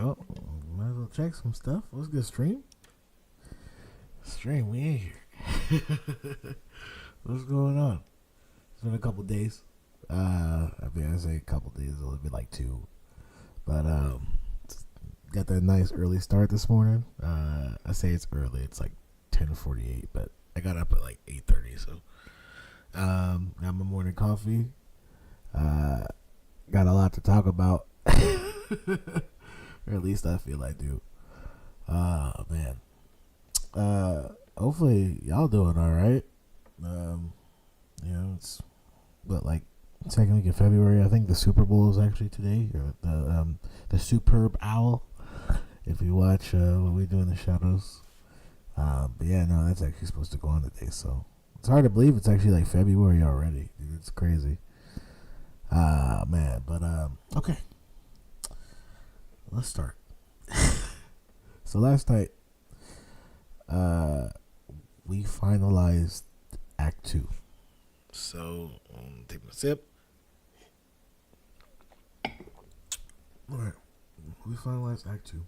Oh, might as well check some stuff. What's good, stream? Stream, we in here. What's going on? It's been a couple days. I say a couple days, it'll be like two. But got that nice early start this morning. I say it's early. It's like 10:48, but I got up at like 8:30. So got my morning coffee. Got a lot to talk about. Or at least I feel I do. Oh man. Hopefully y'all doing all right. It's like second week of February. I think the Super Bowl is actually today. Or the Superb Owl. If you watch what we do in the shadows. But yeah, no, that's actually supposed to go on today. So it's hard to believe it's actually like February already. Dude, it's crazy. Man, but okay. Let's start. So last night, we finalized Act 2. So, take my sip. Alright, we finalized Act 2.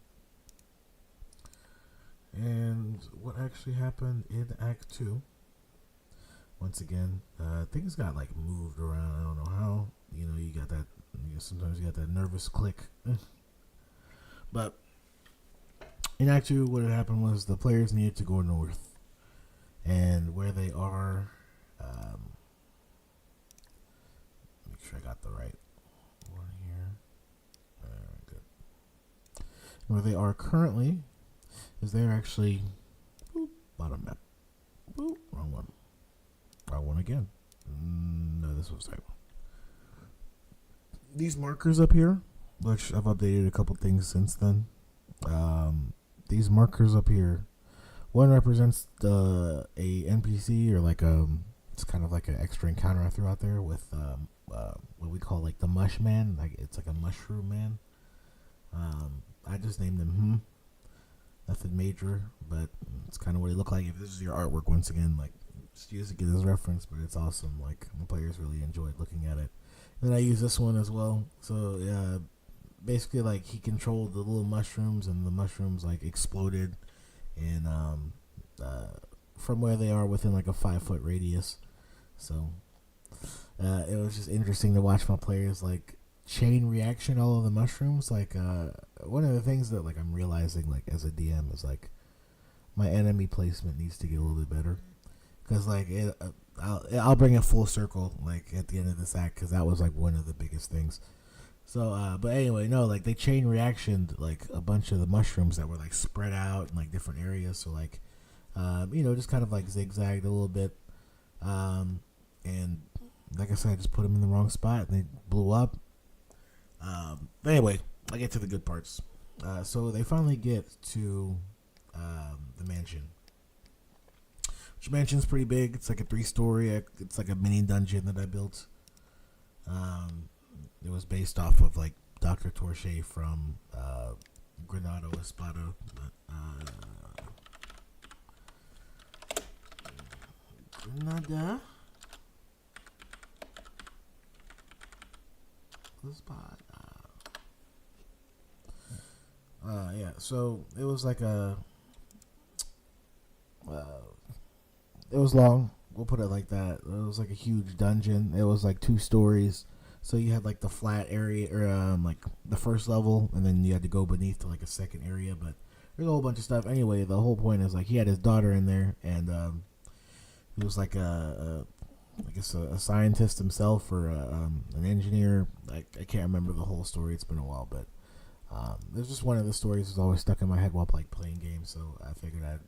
And what actually happened in Act 2, once again, things got like moved around. I don't know how. You got that, sometimes you got that nervous click. But in Act 2, what had happened was the players needed to go north. And where they are, make sure I got the right one here. Alright, good. Where they are currently is they're actually, bottom map. Wrong one. Wrong one again. No, this was the right one. These markers up here, which I've updated a couple things since then. These markers up here, one represents a NPC or like it's kind of like an extra encounter I threw out there with what we call like the Mush Man. Like it's like a mushroom man. I just named him Nothing major, but it's kind of what he looked like. If this is your artwork, once again, like just use it to get this reference, but it's awesome. Like the players really enjoyed looking at it. And I use this one as well. So yeah, basically like he controlled the little mushrooms, and the mushrooms like exploded, and from where they are within like a 5-foot radius. So it was just interesting to watch my players like chain reaction all of the mushrooms. Like one of the things that like I'm realizing like as a DM is like my enemy placement needs to get a little bit better, because like I'll bring it full circle like at the end of this act, because that was like one of the biggest things. So but anyway, no, like they chain reactioned like a bunch of the mushrooms that were like spread out in like different areas. So like just kind of like zigzagged a little bit, and like I said, I just put them in the wrong spot and they blew up. But anyway, I get to the good parts. So they finally get to the mansion. Which mansion's pretty big. It's like a 3-story. It's like a mini dungeon that I built. It was based off of like Dr. Torche from Granado Espada. Granada Espada. Yeah, so it was like it was long. We'll put it like that. It was like a huge dungeon. It was like 2 stories. So you had like the flat area, or like the first level, and then you had to go beneath to like a second area. But there's a whole bunch of stuff. Anyway, the whole point is like he had his daughter in there, and he was like I guess a scientist himself, or an engineer. Like I can't remember the whole story. It's been a while, but there's just one of the stories that's always stuck in my head while like playing games. So I figured I'd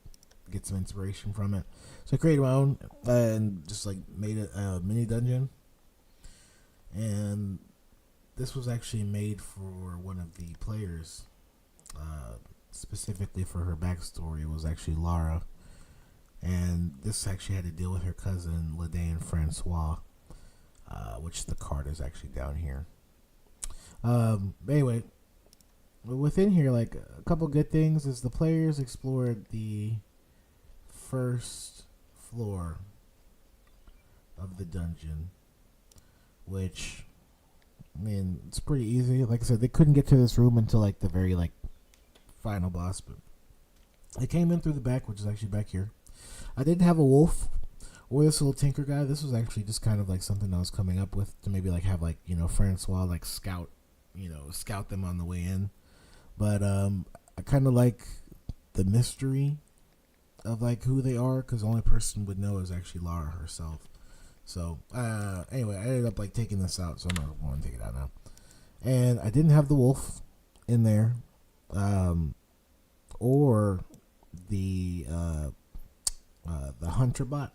get some inspiration from it. So I created my own and just like made a mini dungeon. And this was actually made for one of the players, specifically for her backstory. It was actually Lara, and this actually had to deal with her cousin Ladaine Francois, which the card is actually down here. But anyway, within here, like a couple good things is the players explored the first floor of the dungeon, which, I mean, it's pretty easy. Like I said, they couldn't get to this room until like the very like final boss, but they came in through the back, which is actually back here. I didn't have a wolf or this little tinker guy. This was actually just kind of like something I was coming up with to maybe like have like, you know, Francois like scout them on the way in. But I kind of like the mystery of like who they are, because the only person would know is actually Lara herself. So anyway, I ended up like taking this out, so I'm not going to take it out now. And I didn't have the wolf in there, or the hunter bot,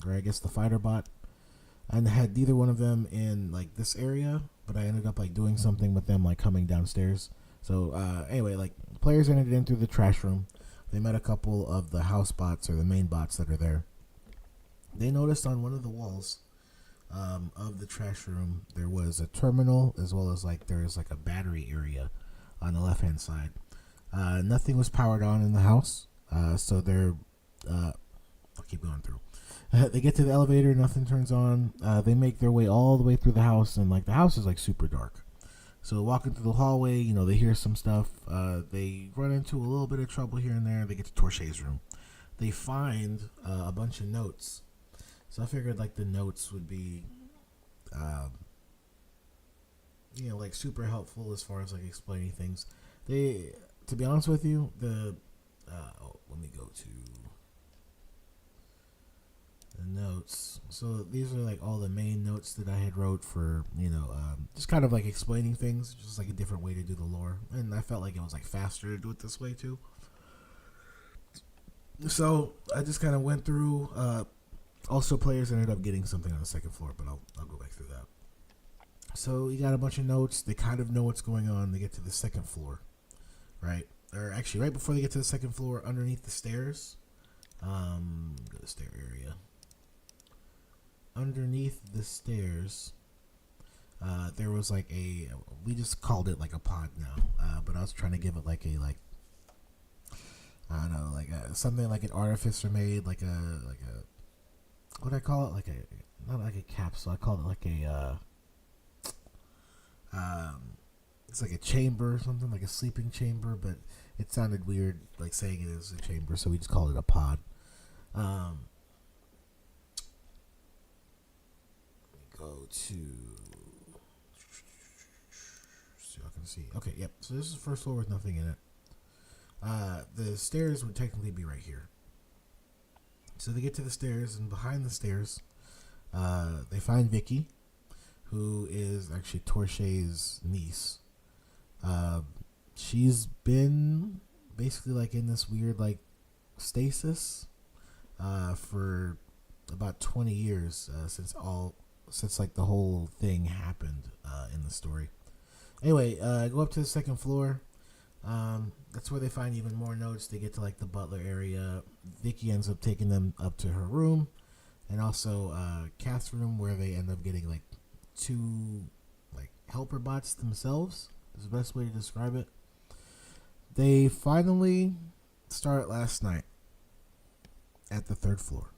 or I guess the fighter bot. I had neither one of them in like this area, but I ended up like doing something with them, like coming downstairs. So anyway, like players entered in through the trash room. They met a couple of the house bots, or the main bots that are there. They noticed on one of the walls of the trash room there was a terminal, as well as like there is like a battery area on the left hand side. Nothing was powered on in the house, so they're I'll keep going through. They get to the elevator, nothing turns on. They make their way all the way through the house, and like the house is like super dark. So walking through the hallway, you know, they hear some stuff. They run into a little bit of trouble here and there. They get to Torche's room. They find a bunch of notes. So I figured like the notes would be, you know, like super helpful as far as like explaining things. They, to be honest with you, let me go to the notes. So these are like all the main notes that I had wrote for, you know, just kind of like explaining things, just like a different way to do the lore. And I felt like it was like faster to do it this way too. So I just kind of went through. Also, players ended up getting something on the second floor, but I'll go back through that. So you got a bunch of notes. They kind of know what's going on. They get to the second floor, right? Or actually, right before they get to the second floor, underneath the stairs. Go to the stair area. Underneath the stairs, there was like we just called it like a pod now, but I was trying to give it like I don't know, like something like an artificer made, like a what do I call it? Like not like a capsule. I call it like it's like a chamber or something, like a sleeping chamber, but it sounded weird like saying it is a chamber, so we just called it a pod. Go to so I can see. Okay, yep. So this is the first floor with nothing in it. The stairs would technically be right here. So they get to the stairs, and behind the stairs, they find Vicky, who is actually Torche's niece. She's been basically like in this weird like stasis for about 20 years since like the whole thing happened in the story. Anyway, go up to the second floor. That's where they find even more notes. They get to like the butler area. Vicky ends up taking them up to her room, and also Kath's room, where they end up getting like 2 like helper bots themselves. Is the best way to describe it. They finally start last night at the 3rd floor,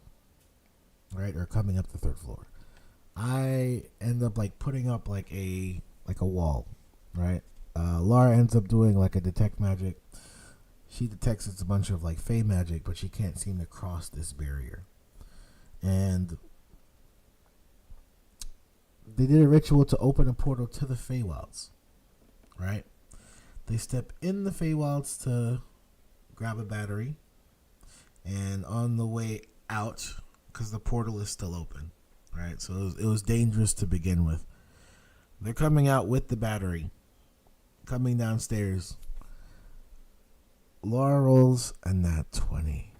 right, or coming up the 3rd floor. I end up like putting up like a wall, right? Lara ends up doing like a detect magic. She detects it's a bunch of like fey magic, but she can't seem to cross this barrier. And they did a ritual to open a portal to the Feywilds, right? They step in the Feywilds to grab a battery, and on the way out, because the portal is still open, right? So it was dangerous to begin with. They're coming out with the battery, coming downstairs. Lara rolls a nat 20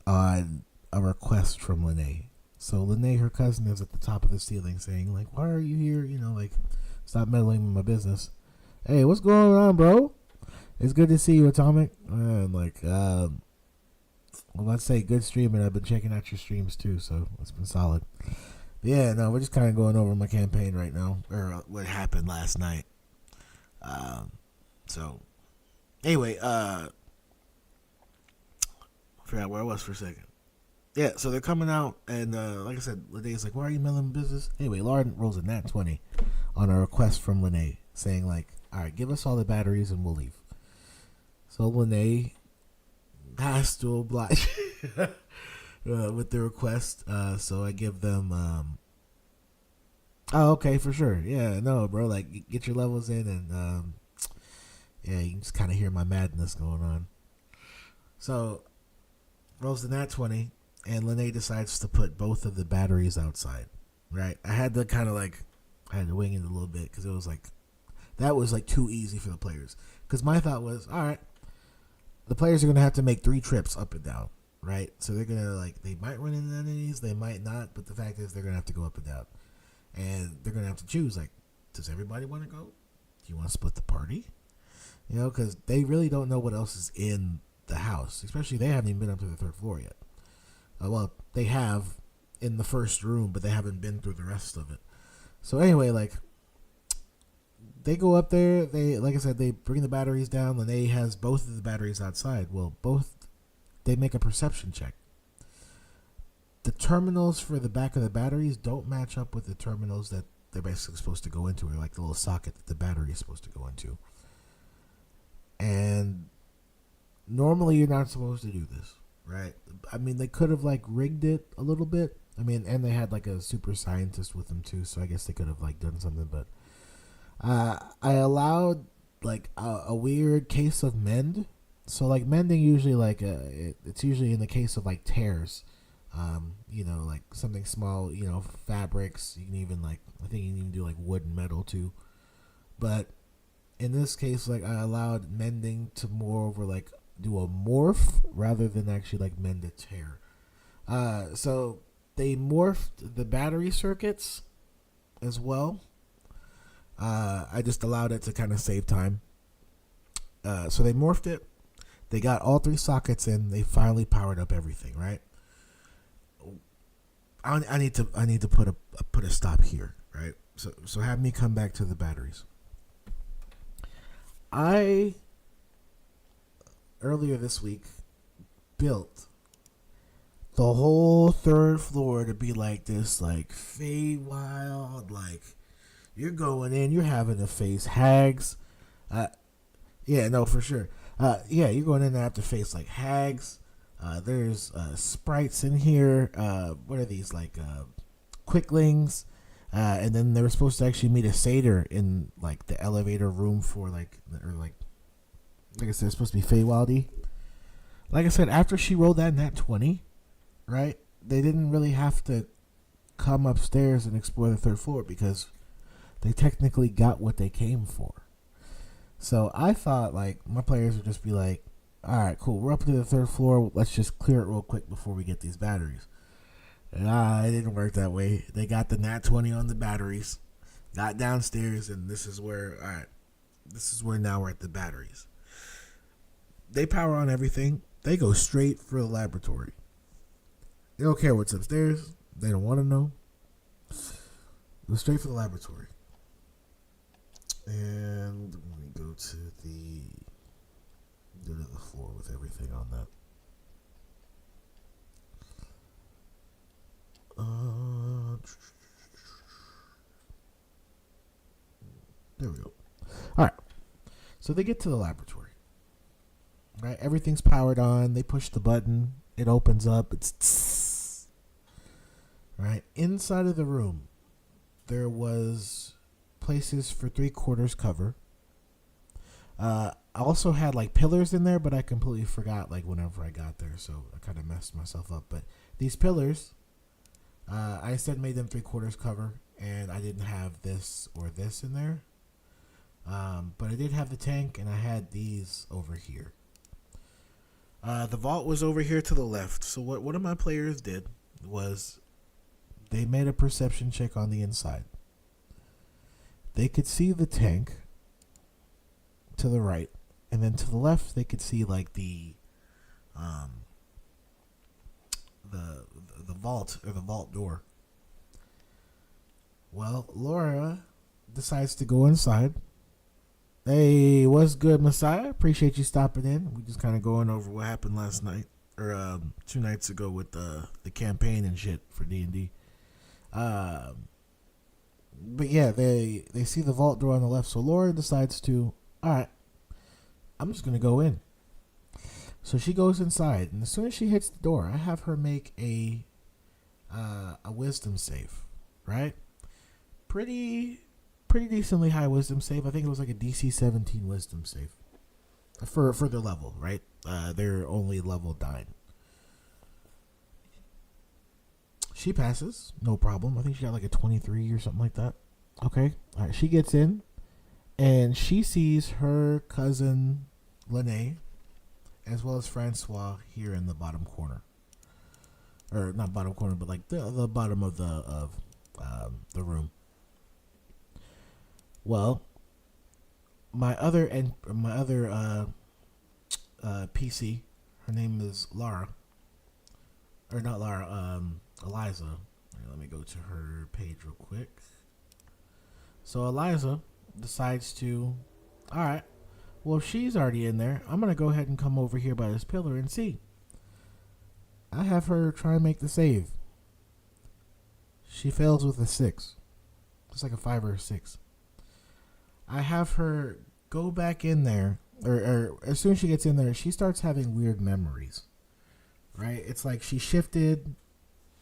on a request from Lene. So Lene, her cousin, is at the top of the ceiling saying, like, why are you here? You know, like, stop meddling in my business. Hey, what's going on, bro? It's good to see you, Atomic. And like, well, let's say good streaming. I've been checking out your streams too, so it's been solid. But yeah, no, we're just kind of going over my campaign right now, or what happened last night. So anyway, I forgot where I was for a second. Yeah, so they're coming out, and like I said, Lene's like, why are you meddling in business? Anyway, Lara rolls a nat 20 on a request from Lene, saying like, all right, give us all the batteries and we'll leave. So Lene has to oblige with the request. So I give them. Oh, okay, for sure. Yeah, no, bro. Like, get your levels in, and yeah, you can just kind of hear my madness going on. So rolls the nat 20, and Lene decides to put both of the batteries outside. Right, I had to kind of like, I had to wing it a little bit because it was like, that was like too easy for the players. Because my thought was, all right, the players are gonna have to make 3 trips up and down, right? So they're gonna like, they might run into enemies, they might not, but the fact is they're gonna have to go up and down, and they're gonna have to choose. Like, does everybody want to go? Do you want to split the party? You know, because they really don't know what else is in the house. Especially they haven't even been up to the 3rd floor yet. Well, they have in the first room, but they haven't been through the rest of it. So anyway, like, they go up there. They, like I said, they bring the batteries down. Lene has both of the batteries outside. Well, they make a perception check. The terminals for the back of the batteries don't match up with the terminals that they're basically supposed to go into, or like the little socket that the battery is supposed to go into. And normally you're not supposed to do this, right? I mean, they could have like rigged it a little bit. I mean, and they had like a super scientist with them too, so I guess they could have like done something. But I allowed like a weird case of mend. So like mending usually like it's usually in the case of like tears. You know, like something small, you know, fabrics. You can even like, I think you can even do like wood and metal too. But in this case, like, I allowed mending to more over like do a morph rather than actually like mend a tear. So they morphed the battery circuits as well. I just allowed it to kind of save time. So they morphed it. They got all 3 sockets in. They finally powered up everything, right? I need to put a stop here, right? So have me come back to the batteries. I earlier this week built the whole 3rd floor to be like this, like Feywild, like you're going in, you're having to face hags. Yeah, no, for sure. Yeah, you're going in there to face like hags. There's sprites in here. What are these, like quicklings? And then they were supposed to actually meet a satyr in like the elevator room for like, or like I said, it's supposed to be Feywildy. Like I said, after she rolled that nat 20, right? They didn't really have to come upstairs and explore the 3rd floor because they technically got what they came for. So I thought like my players would just be like, all right, cool, we're up to the 3rd floor. Let's just clear it real quick before we get these batteries. And it didn't work that way. They got the nat 20 on the batteries, got downstairs, and this is where, all right, this is where now we're at the batteries. They power on everything. They go straight for the laboratory. They don't care what's upstairs. They don't want to know. Go straight for the laboratory. And let me go to the floor with everything on that. There we go. All right. So they get to the laboratory. Right, everything's powered on. They push the button. It opens up. It's tss. Right inside of the room. There was places for 3/4 cover. I also had like pillars in there, but I completely forgot like whenever I got there, so I kind of messed myself up. But these pillars, I instead made them 3/4 cover, and I didn't have this or this in there. But I did have the tank, and I had these over here. The vault was over here to the left. So what one of my players did was they made a perception check on the inside. They could see the tank to the right, and then to the left they could see like the vault, or the vault door. Well, Laura decides to go inside. Hey, what's good, Messiah? Appreciate you stopping in. We just kind of going over what happened last night, or 2 nights ago with the campaign and shit for D&D. But yeah, they see the vault door on the left, so Laura decides to, all right, I'm just gonna go in. So she goes inside, and as soon as she hits the door, I have her make a wisdom save, right? Pretty pretty decently high wisdom save. I think it was like a DC 17 wisdom save for their level, right? They're only level 9. She passes, no problem. I think she got like a 23 or something like that. Okay, all right. She gets in, and she sees her cousin Lene, as well as Francois here in the bottom corner, or not bottom corner, but like the bottom of the room. Well, my other PC, her name is Lara, or not Lara, Eliza. Here, let me go to her page real quick. So Eliza decides to, all right, well, if she's already in there, I'm gonna go ahead and come over here by this pillar and see. I have her try and make the save. She fails with a 6. It's like a 5 or a 6. I have her go back in there, or as soon as she gets in there, she starts having weird memories. Right? It's like she shifted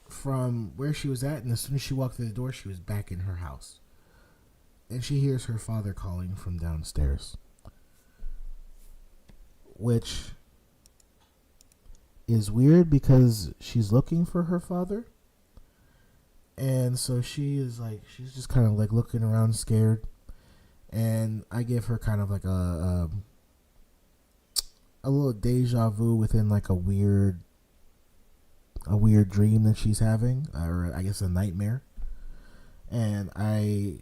from where she was at, and as soon as she walked through the door, she was back in her house. And she hears her father calling from downstairs, which is weird because she's looking for her father. And so she's just kind of like looking around scared. And I give her kind of like a little deja vu within like a weird dream that she's having, or I guess a nightmare. And I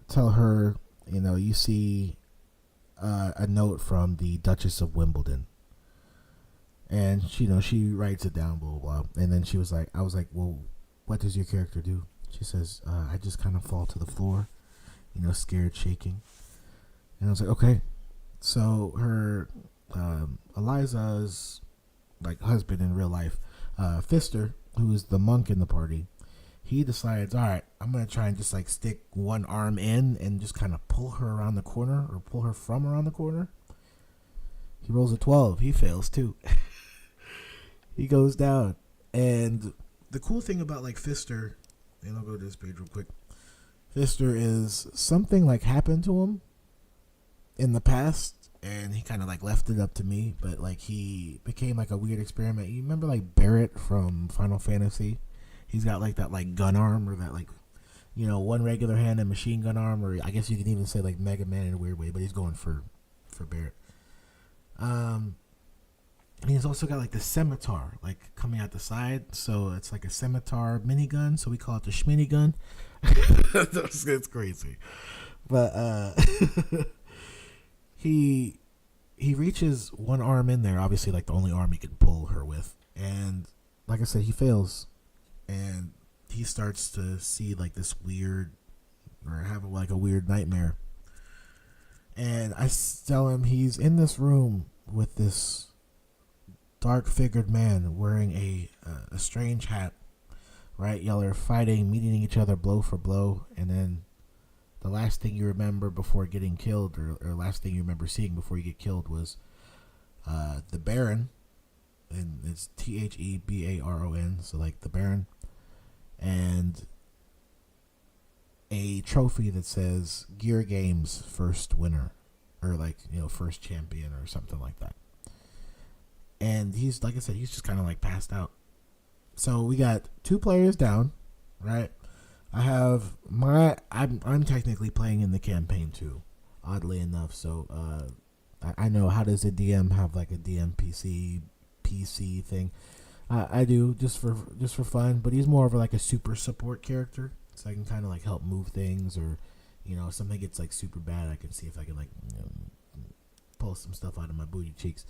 tell her, you see a note from the Duchess of Wimbledon. And she writes it down, blah, blah, blah. And then I was like, well, what does your character do? She says, I just kind of fall to the floor, scared, shaking. And I was like, okay. So her, Eliza's like husband in real life, Fister, who is the monk in the party, he decides, all right, I'm going to try and just like stick one arm in and just kind of pull her around the corner, or pull her from around the corner. He rolls a 12. He fails too. He goes down. And the cool thing about like Fister, and I'll go to this page real quick. Fister is something like happened to him in the past, and he kind of like left it up to me, but like he became like a weird experiment. You remember like Barrett from Final Fantasy? He's got like that like gun arm, or that like, one regular hand and machine gun arm, or I guess you can even say like Mega Man in a weird way, but he's going for Barrett. And he's also got like the scimitar like coming out the side, so it's like a scimitar minigun, so we call it the Schmini gun. It's crazy. But he reaches one arm in there, obviously like the only arm he can pull her with, and like I said, he fails, and he starts to see like this weird, or have like a weird nightmare. And I tell him he's in this room with this dark-figured man wearing a strange hat, right? Y'all are fighting, meeting each other blow for blow, and then the last thing you remember before getting killed, or last thing you remember seeing before you get killed, was the Baron, and it's Thebaron, so like the Baron, and a trophy that says Gear Games first winner, or like first champion, or something like that. And he's, like I said, he's just kind of like passed out. So we got 2 players down, right? I'm technically playing in the campaign too, oddly enough. So I know, how does a DM have like a DM PC thing? I do, just for fun. But he's more of like a super support character, so I can kind of like help move things, or if something gets like super bad, I can see if I can like pull some stuff out of my booty cheeks.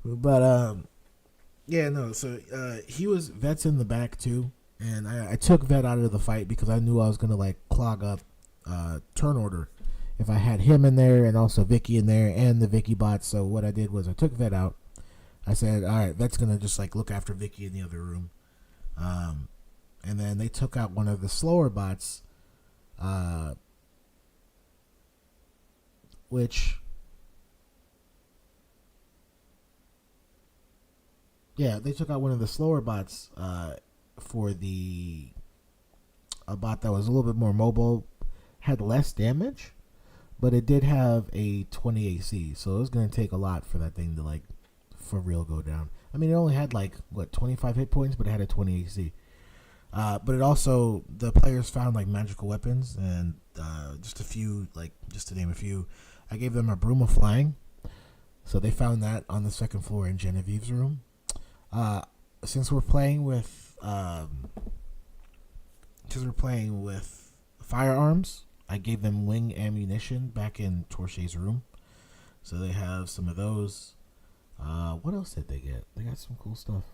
But yeah, no. So he was Vet's in the back too, and I took Vet out of the fight because I knew I was gonna like clog up turn order if I had him in there, and also Vicky in there, and the Vicky bot. So what I did was I took Vet out. I said, all right, Vet's gonna just like look after Vicky in the other room. and then they took out one of the slower bots, which they took out one of the slower bots for the a bot that was a little bit more mobile, had less damage, but it did have a 20 AC, so it was going to take a lot for that thing to like for real go down. I mean, it only had like 25 hit points, but it had a 20 AC. But it also, the players found like magical weapons, and just a few, like just to name a few, I gave them a broom of flying, so they found that on the second floor in Genevieve's room. Since we're playing with firearms, I gave them wing ammunition back in Torche's room, so they have some of those. What else did they get? They got some cool stuff.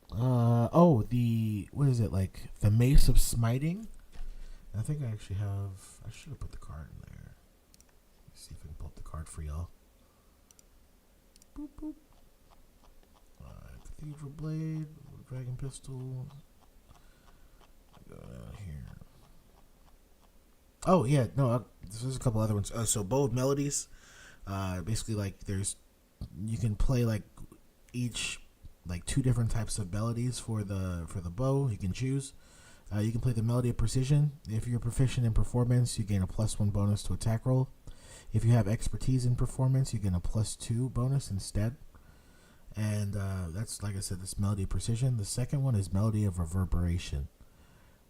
What is it, like the Mace of Smiting? I think I actually have. I should have put the card in there. Let's see if I can pull up the card for y'all. Boop boop. Cathedral Blade, Dragon Pistol. Go down here. Oh yeah, no. There's a couple other ones. So Bold Melodies. Basically, like you can play like each like two different types of melodies for the bow. You can choose. You can play the Melody of Precision. If you're proficient in performance, you gain a +1 bonus to attack roll. If you have expertise in performance, you gain a +2 bonus instead. And that's, like I said, this Melody of Precision. The second one is Melody of Reverberation.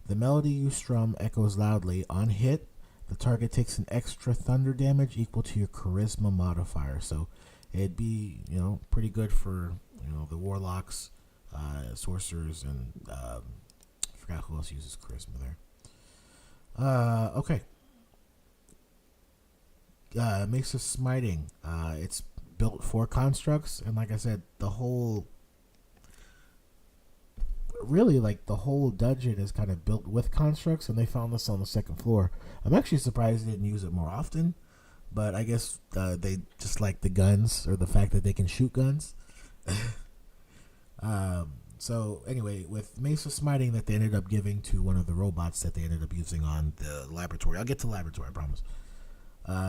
The melody you strum echoes loudly. On hit, the target takes an extra thunder damage equal to your charisma modifier. So it'd be, pretty good for, the warlocks, sorcerers, and I forgot who else uses charisma there. Okay. Mace of Smiting. It's built for constructs, and like I said, the whole dungeon is kind of built with constructs, and they found this on the second floor. I'm actually surprised they didn't use it more often, but I guess they just like the guns, or the fact that they can shoot guns. So anyway, with Mace of Smiting that they ended up giving to one of the robots that they ended up using on the laboratory. I'll get to laboratory, I promise.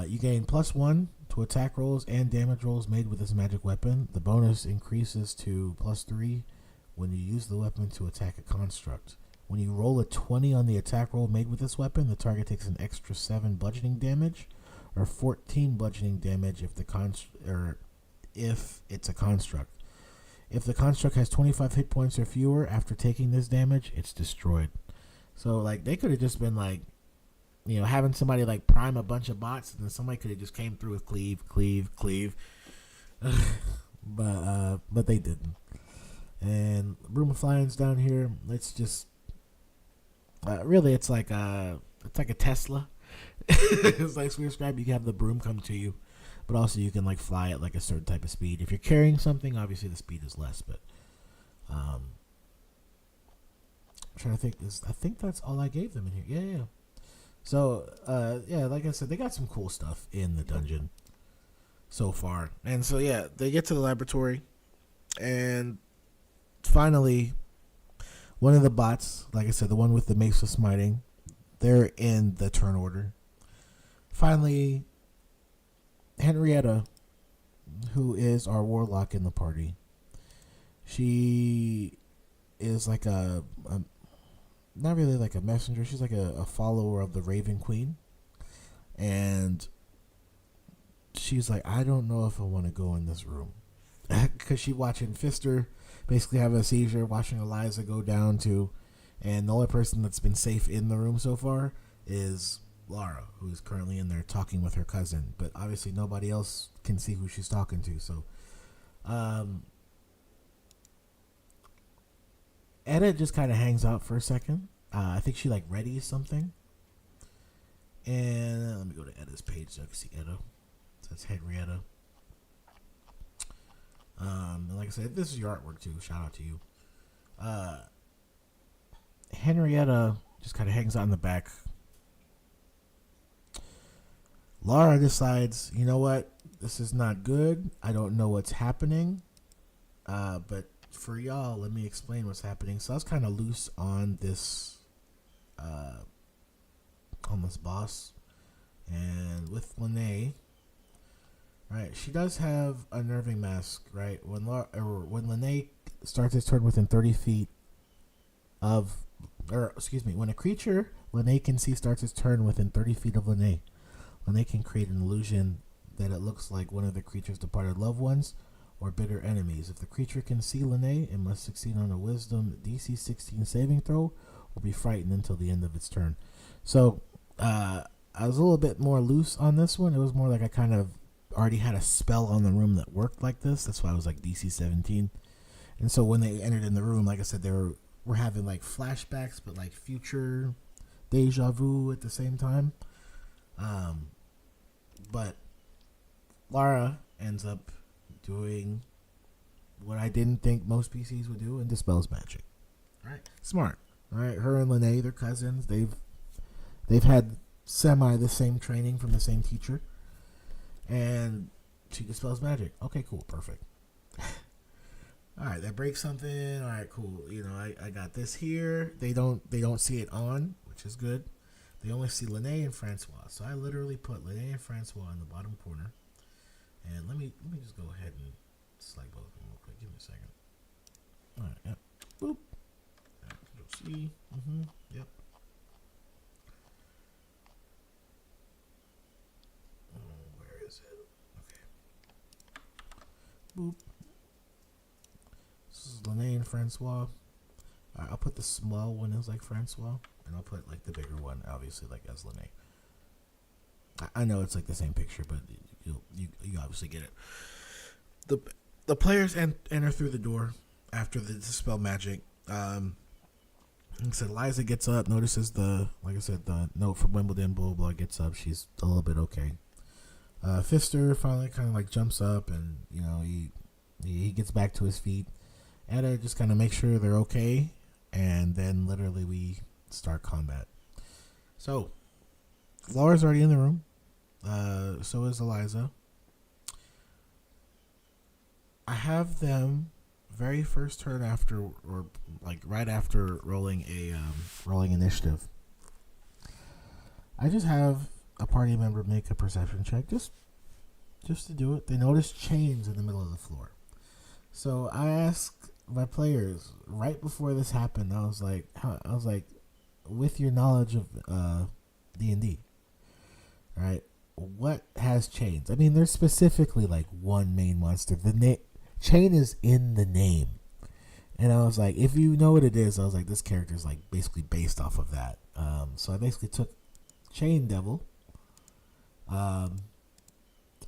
You gain +1 to attack rolls and damage rolls made with this magic weapon. The bonus increases to +3 when you use the weapon to attack a construct. When you roll a 20 on the attack roll made with this weapon, the target takes an extra 7 bludgeoning damage, or 14 bludgeoning damage if it's a construct. If the construct has 25 hit points or fewer after taking this damage, it's destroyed. So like they could have just been like, having somebody like prime a bunch of bots, and then somebody could have just came through with cleave. But they didn't. And Broom of Flying's down here. It's just really it's like a Tesla. It's like Sphere Scribe. You can have the broom come to you, but also you can like fly at like a certain type of speed. If you're carrying something, obviously the speed is less. But I'm trying to think. I think that's all I gave them in here. Yeah. So, like I said, they got some cool stuff in the dungeon so far. And so, they get to the laboratory, and finally, one of the bots, like I said, the one with the Mace of Smiting, they're in the turn order. Finally, Henrietta, who is our warlock in the party, she is like not really like a messenger. She's like a follower of the Raven Queen. And she's like, I don't know if I want to go in this room. Because she's watching Fister basically have a seizure, watching Eliza go down too. And the only person that's been safe in the room so far is Lara, who's currently in there talking with her cousin. But obviously nobody else can see who she's talking to. So, Edda just kind of hangs out for a second. I think she like readies something. And let me go to Edda's page so I can see Edda. So that's Henrietta. And like I said, this is your artwork too. Shout out to you. Henrietta just kind of hangs out in the back. Lara decides, you know what? This is not good. I don't know what's happening. But for y'all, let me explain what's happening. So I was kind of loose on this boss, and with Lene, right? She does have a nerving mask, right? When Lene starts its turn within 30 feet of, or excuse me, when a creature Lene can see starts its turn within 30 feet of Lene, Lene can create an illusion that it looks like one of the creature's departed loved ones or bitter enemies. If the creature can see Lene, it must succeed on a Wisdom DC 16 saving throw or be frightened until the end of its turn. So I was a little bit more loose on this one. It was more like I kind of already had a spell on the room that worked like this. That's why I was like DC 17. And so when they entered in the room, like I said, we're having like flashbacks, but like future deja vu at the same time. But Lara ends up doing what I didn't think most PCs would do and dispels magic. Right? Smart. Right? Her and Lene, they're cousins. They've had semi the same training from the same teacher. And she dispels magic. Okay, cool, perfect. Alright, that breaks something. Alright, cool. You know, I got this here. They don't see it on, which is good. They only see Lene and Francois. So I literally put Lene and Francois in the bottom corner. And let me just go ahead and select both of them real quick. Give me a second. Alright, yep. Boop. Control C. Yep. Where is it? Okay. Boop. This is Lene and Francois. I'll put the small one as like Francois, and I'll put like the bigger one, obviously, like as Lene. I know it's like the same picture, but you obviously get it. The players enter through the door after the dispel magic. Like I said, Liza gets up, notices the note from Wimbledon, blah, blah, gets up. She's a little bit okay. Fister finally kind of like jumps up, and you know he gets back to his feet. Etta just kind of makes sure they're okay, and then literally we start combat. So Laura's already in the room. So is Eliza. I have them very first turn after, or like right after rolling initiative. I just have a party member make a perception check, just to do it. They notice chains in the middle of the floor. So I asked my players right before this happened. I was like, with your knowledge of D&D, right? What has chains? I mean, there's specifically like one main monster. Chain is in the name. And I was like, if you know what it is, I was like, this character is like basically based off of that. So I basically took Chain Devil, and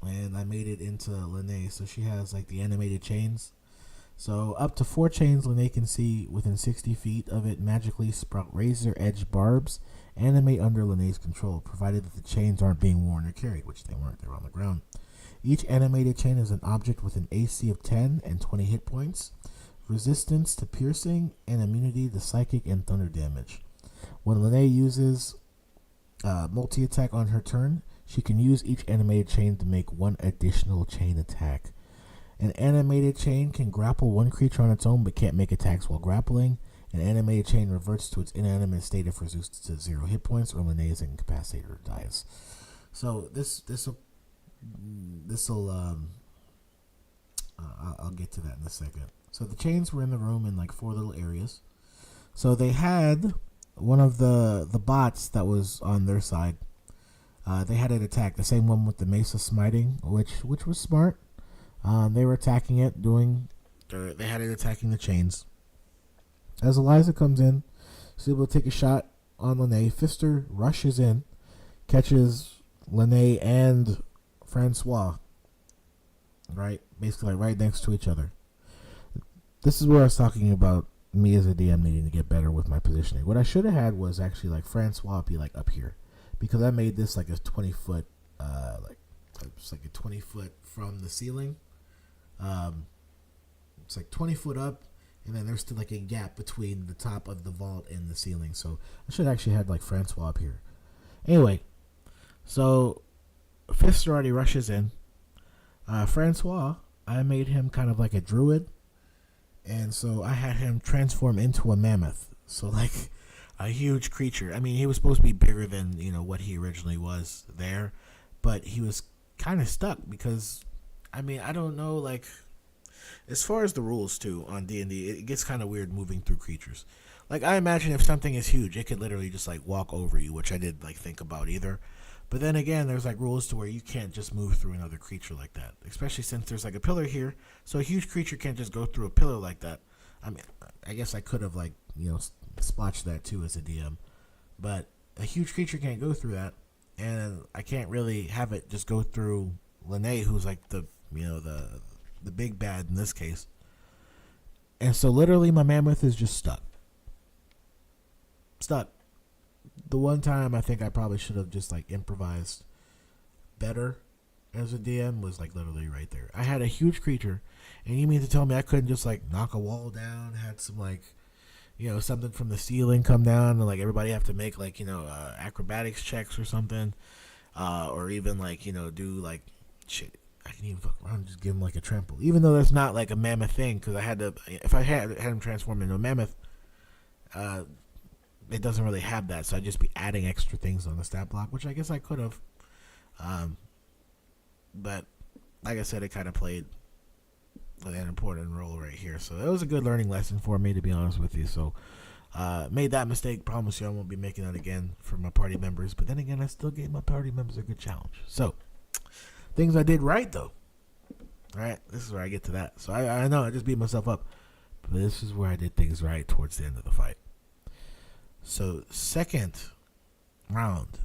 I made it into Lene. So she has like the animated chains. So up to 4 chains Lene can see within 60 feet of it magically sprout razor edge barbs, animate under Lene's control, provided that the chains aren't being worn or carried, which they weren't, they were on the ground. Each animated chain is an object with an AC of 10 and 20 hit points, resistance to piercing, and immunity to psychic and thunder damage. When Lene uses multi-attack on her turn, she can use each animated chain to make one additional chain attack. An animated chain can grapple one creature on its own but can't make attacks while grappling. An animated chain reverts to its inanimate state if reduced to 0 hit points or Lene is incapacitated or dies. So I'll get to that in a second. So the chains were in the room in like 4 little areas. So they had one of the bots that was on their side. They had it attack, the same one with the Mesa Smiting, which was smart. They were attacking it, they had it attacking the chains. As Eliza comes in, she's able to take a shot on Lene. Fister rushes in, catches Lene and Francois, right? Basically right next to each other. This is where I was talking about me as a DM needing to get better with my positioning. What I should have had was actually like Francois be like up here, because I made this like a 20-foot, it's like a 20-foot from the ceiling. It's like 20 foot up, and then there's still like a gap between the top of the vault and the ceiling. So I should actually have like Francois up here. Anyway, so Fister already rushes in. Francois, I made him kind of like a druid, And so I had him transform into a mammoth. So like a huge creature. I mean, he was supposed to be bigger than what he originally was there, but he was kind of stuck because, I mean, I don't know, like, as far as the rules too on D&D, it gets kind of weird moving through creatures. Like, I imagine if something is huge, it could literally just like walk over you, which I didn't like think about either. But then again, there's like rules to where you can't just move through another creature like that, especially since there's like a pillar here. So a huge creature can't just go through a pillar like that. I mean, I guess I could have like splotched that too as a DM, but a huge creature can't go through that, and I can't really have it just go through Lene, who's like the big bad in this case. And so literally my mammoth is just stuck. The one time I think I probably should have just like improvised better as a DM was like literally right there. I had a huge creature, and you mean to tell me I couldn't just like knock a wall down, had some like something from the ceiling come down, and like everybody have to make like acrobatics checks or something, or even like do like shit. I can even fuck around and just give him like a trample, even though that's not like a mammoth thing. Because I had to, if I had him transform into a mammoth, it doesn't really have that, so I'd just be adding extra things on the stat block, which I guess I could have. But like I said, it kind of played an important role right here. So it was a good learning lesson for me, to be honest with you. So made that mistake. Promise you I won't be making that again for my party members. But then again, I still gave my party members a good challenge. So things I did right, though. All right, this is where I get to that. So I know I just beat myself up, but this is where I did things right towards the end of the fight. So second round,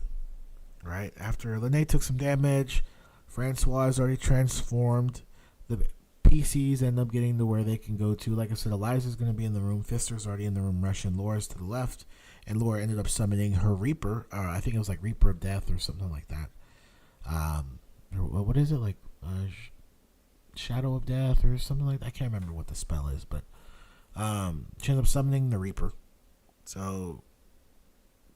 right after Lene took some damage, Francois is already transformed. The PCs end up getting to where they can go to. Like I said, Eliza's going to be in the room. Fister's already in the room rushing. Laura's to the left. And Laura ended up summoning her Reaper. I think it was like Reaper of Death or something like that. What is it? Like Shadow of Death or something like that. I can't remember what the spell is. But she ended up summoning the Reaper. So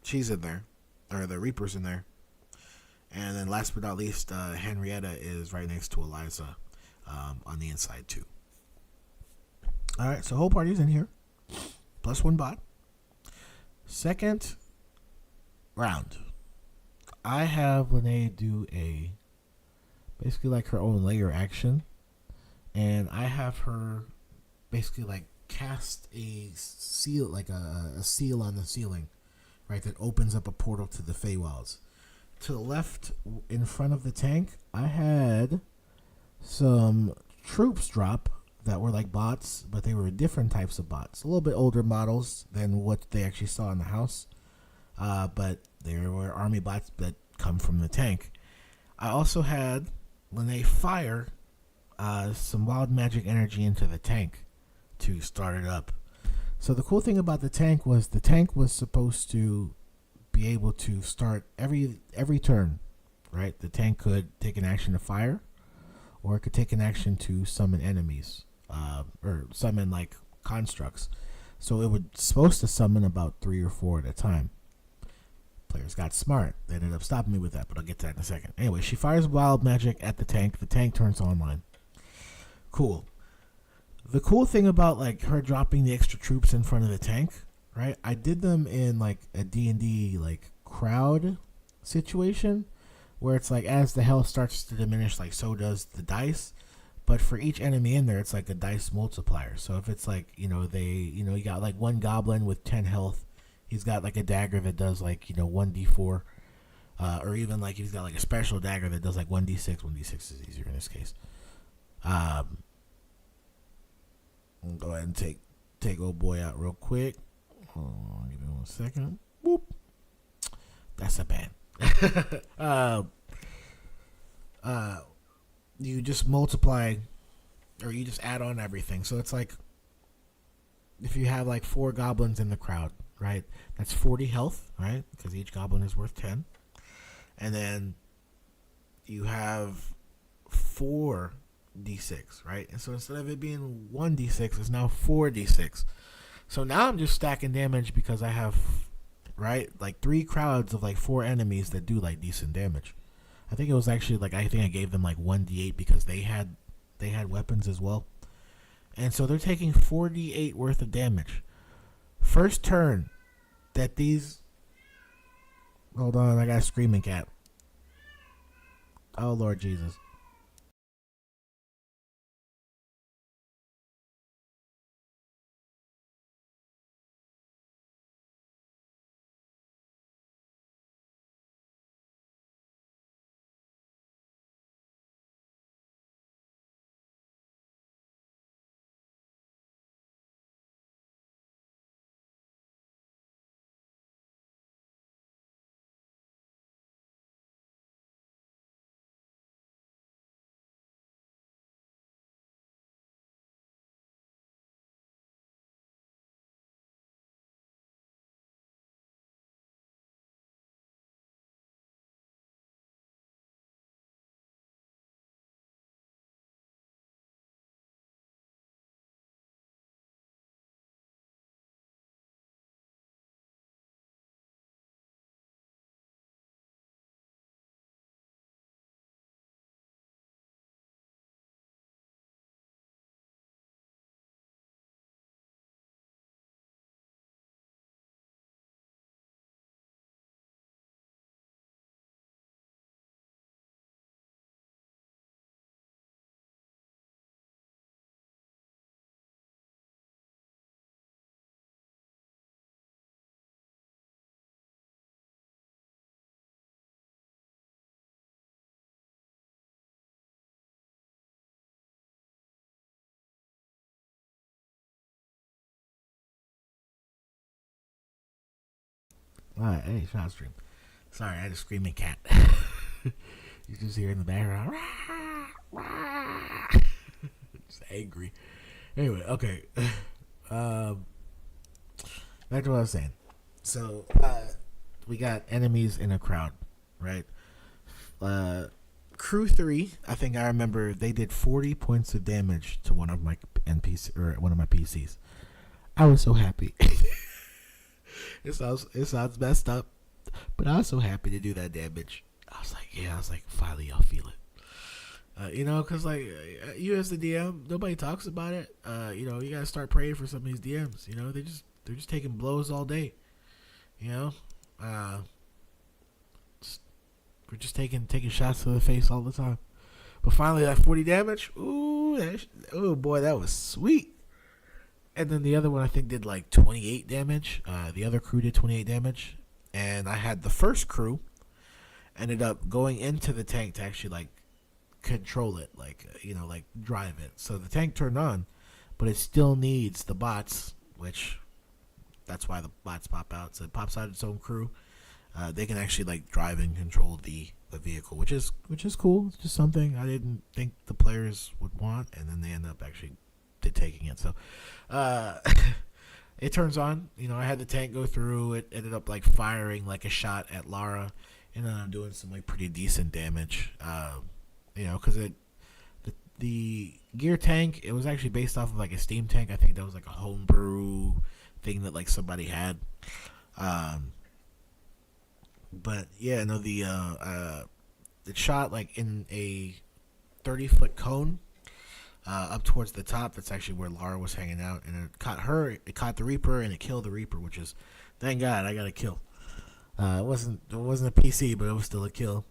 she's in there. Or the Reaper's in there. And then last but not least, Henrietta is right next to Eliza on the inside too. Alright, so whole party's in here. Plus one bot. Second round. I have Lene do basically like her own layer action. And I have her basically like cast a seal, like a seal on the ceiling, right, that opens up a portal to the Feywilds. To the left, in front of the tank, I had some troops drop that were like bots, but they were different types of bots. A little bit older models than what they actually saw in the house. But there were army bots that come from the tank. I also had Lene fire some wild magic energy into the tank to start it up. So the cool thing about the tank was supposed to be able to start every turn, right? The tank could take an action to fire, or it could take an action to summon enemies, or summon like constructs. So it was supposed to summon about 3 or 4 at a time. Players got smart. They ended up stopping me with that, but I'll get to that in a second. Anyway, she fires wild magic at the tank. The tank turns online. Cool. The cool thing about like her dropping the extra troops in front of the tank, right? I did them in like a D&D like crowd situation where it's like as the health starts to diminish, like so does the dice. But for each enemy in there, it's like a dice multiplier. So if it's like, you got like one goblin with 10 health, he's got like a dagger that does like, 1d4. Or even like he's got like a special dagger that does like 1d6. 1d6 is easier in this case. I'll go ahead and take old boy out real quick. Hold on, give me 1 second. Whoop. That's a ban. You just multiply, or you just add on everything. So it's like if you have like 4 goblins in the crowd, right? That's 40 health, right? Because each goblin is worth 10. And then you have 4d6, right? And so instead of it being 1d6, it's now 4d6. So now I'm just stacking damage because I have, right, like 3 crowds of like 4 enemies that do like decent damage. I think it was actually like I gave them like 1d8 because they had weapons as well. And so they're taking 48 worth of damage. First turn that these. Hold on, I got a screaming cat. Oh, Lord Jesus. Alright, hey, shot stream. Sorry, I had a screaming cat. You just hear in the background. Just angry. Anyway, okay. Um, Back to what I was saying. So, we got enemies in a crowd, right? Uh, Crew 3, I think I remember they did 40 points of damage to one of my NPC or one of my PCs. I was so happy. It sounds messed up, but I was so happy to do that damage. I was like, finally y'all feel it. Because like you as the DM, nobody talks about it. You gotta start praying for some of these DMs. They're just taking blows all day. You know, uh, just, we're just taking shots to the face all the time. But finally, that 40 damage. Oh boy, that was sweet. And then the other one I think did like 28 damage. The other crew did 28 damage, and I had the first crew ended up going into the tank to actually like control it, like drive it. So the tank turned on, but it still needs the bots, which that's why the bots pop out. So it pops out its own crew. They can actually like drive and control the vehicle, which is cool. It's just something I didn't think the players would want, and then they end up actually taking it. So it turns on. I had the tank go through. It ended up like firing like a shot at Lara, and then I'm doing some like pretty decent damage. Because the gear tank, it was actually based off of like a steam tank. I think that was like a homebrew thing that like somebody had. But yeah, no, it shot like in a 30-foot cone up towards the top. That's actually where Lara was hanging out, and it caught her. It caught the Reaper, and it killed the Reaper, which is, thank God, I got a kill. It wasn't a PC, but it was still a kill.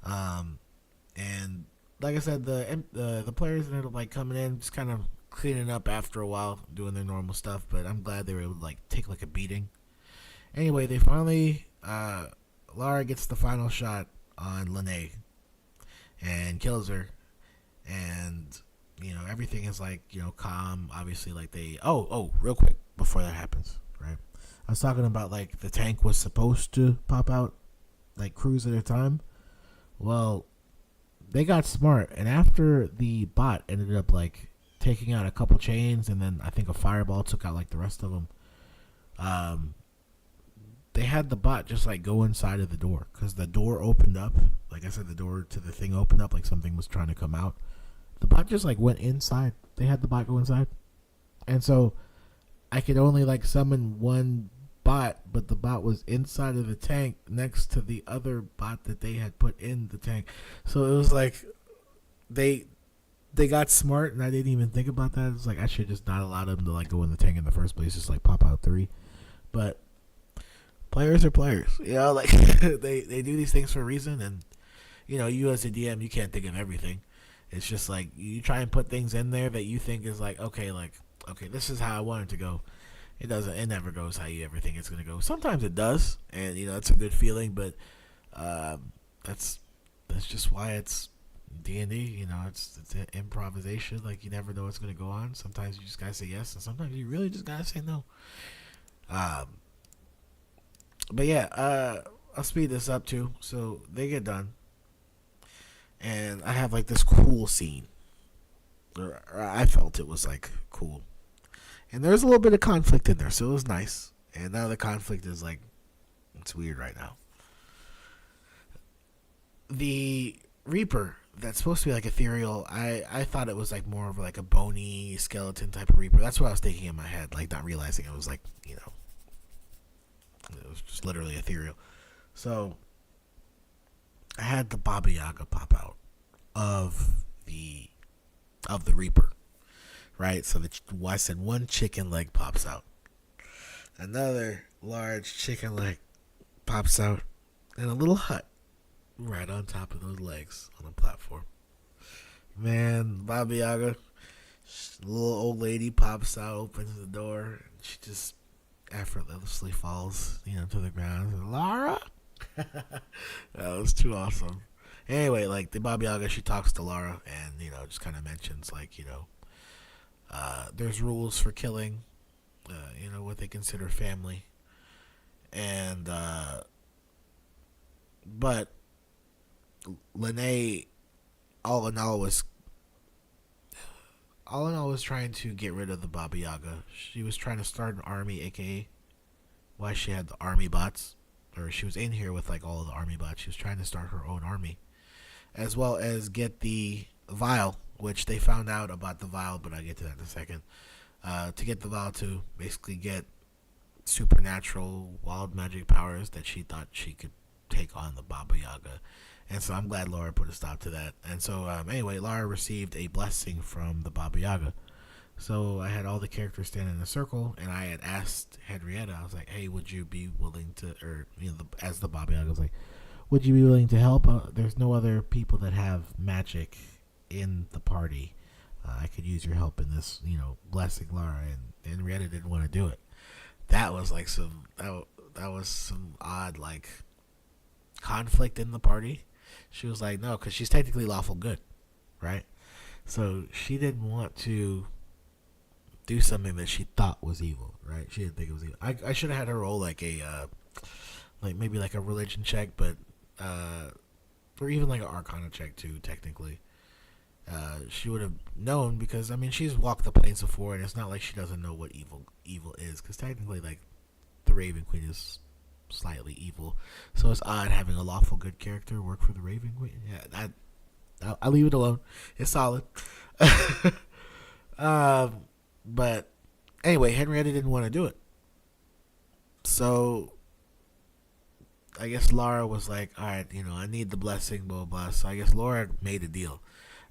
And like I said, the players ended up like coming in, just kind of cleaning up after a while, doing their normal stuff. But I'm glad they were able to like take like a beating. Anyway, they finally Lara gets the final shot on Lene and kills her, and everything is like calm. Obviously, like they real quick before that happens, right? I was talking about like the tank was supposed to pop out like crews at a time. Well, they got smart, and after the bot ended up like taking out a couple chains, and then I think a fireball took out like the rest of them. They had the bot just like go inside of the door, because the door opened up. Like I said, the door to the thing opened up like something was trying to come out. The bot just like went inside. They had the bot go inside, and so I could only like summon one bot, but the bot was inside of the tank next to the other bot that they had put in the tank. So it was like they they got smart, and I didn't even think about that. It's like I should just not allow them to like go in the tank in the first place, just like pop out 3. But players are players, you know. Like they do these things for a reason, and you know, you as a DM, you can't think of everything. It's just like you try and put things in there that you think is like okay, this is how I want it to go. It doesn't. It never goes how you ever think it's gonna go. Sometimes it does, and you know it's a good feeling. But that's just why it's D&D. You know, it's improvisation. Like you never know what's gonna go on. Sometimes you just gotta say yes, and sometimes you really just gotta say no. But yeah, I'll speed this up too. So they get done, and I have like this cool scene, or I felt it was like cool, and there's a little bit of conflict in there, so it was nice. And now the conflict is like it's weird right now. The Reaper that's supposed to be like ethereal. I thought it was like more of like a bony skeleton type of Reaper. That's what I was thinking in my head, like not realizing it was like it was just literally ethereal. So I had the Baba Yaga pop out of the Reaper, right? So I said one chicken leg pops out, another large chicken leg pops out, and a little hut right on top of those legs on a platform. Man, Baba Yaga, little old lady pops out, opens the door, and she just effortlessly falls, to the ground. Lara, that was too awesome. Anyway, like the Baba Yaga, she talks to Lara, and just kind of mentions like there's rules for killing, what they consider family, and but Lene, all in all was trying to get rid of the Baba Yaga. She was trying to start an army, aka why she had the army bots, or she was in here with like all of the army bots. She was trying to start her own army, as well as get the vial, which they found out about the vial, but I'll get to that in a second. To get the vial to basically get supernatural wild magic powers that she thought she could take on the Baba Yaga. And so I'm glad Laura put a stop to that. And so anyway, Laura received a blessing from the Baba Yaga. So I had all the characters stand in a circle, and I had asked Henrietta, I was like, hey, would you be willing to, or as the Baba Yaga, I was like, would you be willing to help? There's no other people that have magic in the party. I could use your help in this, blessing Laura. And Henrietta didn't want to do it. That was like that was some odd like conflict in the party. She was like, no, because she's technically lawful good, right? So she didn't want to do something that she thought was evil, right? She didn't think it was evil. I should have had her roll like a maybe like a religion check, but or even like an arcana check too, technically. She would have known, because she's walked the plains before, and it's not like she doesn't know what evil is, because technically like the Raven Queen is slightly evil, so it's odd having a lawful good character work for the Raven Queen. Yeah, I'll leave it alone. It's solid. But anyway, Henrietta didn't want to do it, so I guess Laura was like, all right, I need the blessing, blah, blah, blah. So I guess Laura made a deal.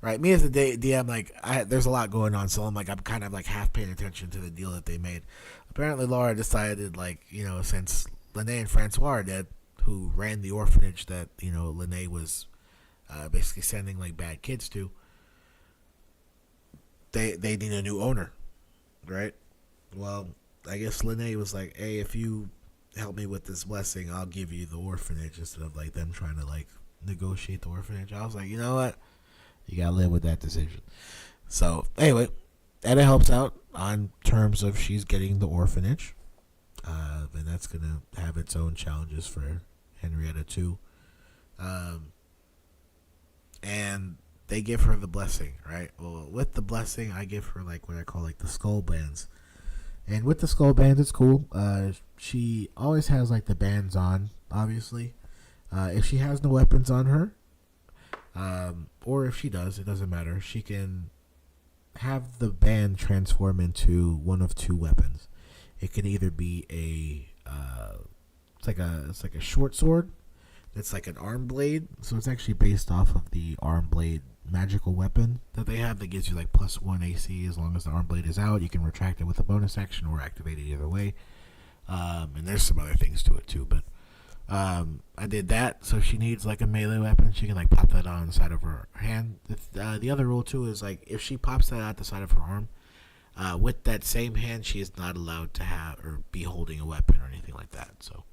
Right, me as the DM, like, there's a lot going on, so I'm kind of like half paying attention to the deal that they made. Apparently, Laura decided, like, since Lene and Francois are dead, who ran the orphanage that Lene was basically sending like bad kids to, they need a new owner, right? Well, I guess Lene was like, hey, if you help me with this blessing, I'll give you the orphanage, instead of like them trying to like negotiate the orphanage. I was like, you know what? You gotta live with that decision. So anyway, Etta helps out on terms of she's getting the orphanage, and that's gonna have its own challenges for Henrietta too. And they give her the blessing, right? Well, with the blessing, I give her like what I call like the skull bands. And with the skull bands, it's cool. She always has like the bands on, obviously. If she has no weapons on her, or if she does, it doesn't matter. She can have the band transform into one of two weapons. It can either be it's like a short sword. It's like an arm blade, so it's actually based off of the arm blade magical weapon that they have that gives you like +1 AC as long as the arm blade is out. You can retract it with a bonus action or activate it either way. And there's some other things to it too, but I did that. So if she needs like a melee weapon, she can like pop that on the side of her hand. The other rule too is like if she pops that out the side of her arm, with that same hand, she is not allowed to have or be holding a weapon or anything like that. So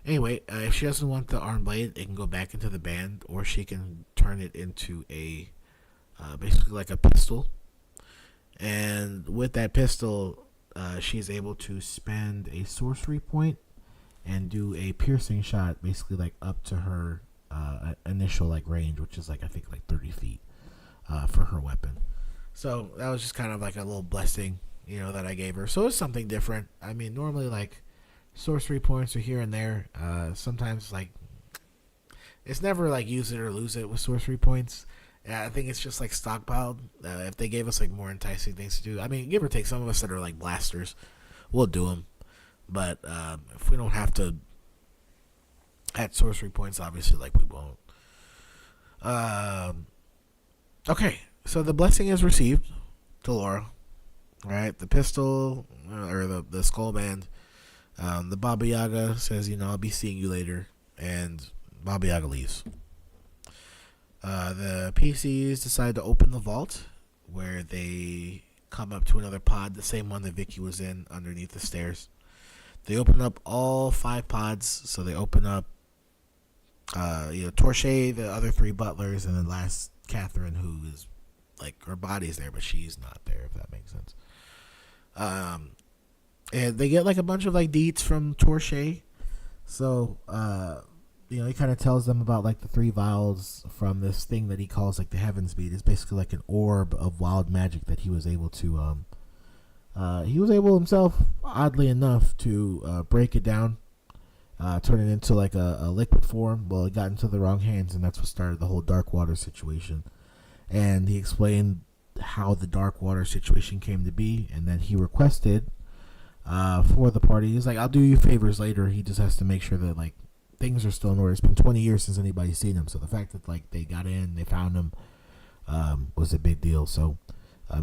anyway, if she doesn't want the arm blade, it can go back into the band, or she can turn it into a basically like a pistol. And with that pistol, she's able to spend a sorcery point and do a piercing shot, basically like up to her initial like range, which is like I think like 30 feet for her weapon. So that was just kind of like a little blessing, that I gave her. So it's something different. I mean, normally like sorcery points are here and there. Sometimes like it's never like use it or lose it with sorcery points. I think it's just like stockpiled. If they gave us like more enticing things to do, I mean, give or take, some of us that are like blasters, we'll do them. But if we don't have to add sorcery points, obviously, like we won't. Okay, so the blessing is received to Laura. Right, the pistol or the skull band. The Baba Yaga says, I'll be seeing you later, and Baba Yaga leaves. The PCs decide to open the vault, where they come up to another pod, the same one that Vicky was in, underneath the stairs. They open up all 5 pods, so they open up, Torche, the other 3 butlers, and then last Catherine, who is, like, her body's there, but she's not there, if that makes sense. And they get, like, a bunch of, like, deets from Torche. So, he kind of tells them about, like, the 3 vials from this thing that he calls, like, the Heaven's Beat. It's basically like an orb of wild magic that he was able to, himself, oddly enough, to break it down, turn it into, like, a liquid form. Well, it got into the wrong hands, and that's what started the whole dark water situation. And he explained how the dark water situation came to be, and then he requested for the party. He's like, I'll do you favors later. He just has to make sure that, like, things are still in order. It's been 20 years since anybody's seen him, so the fact that, like, they got in, they found him, was a big deal. So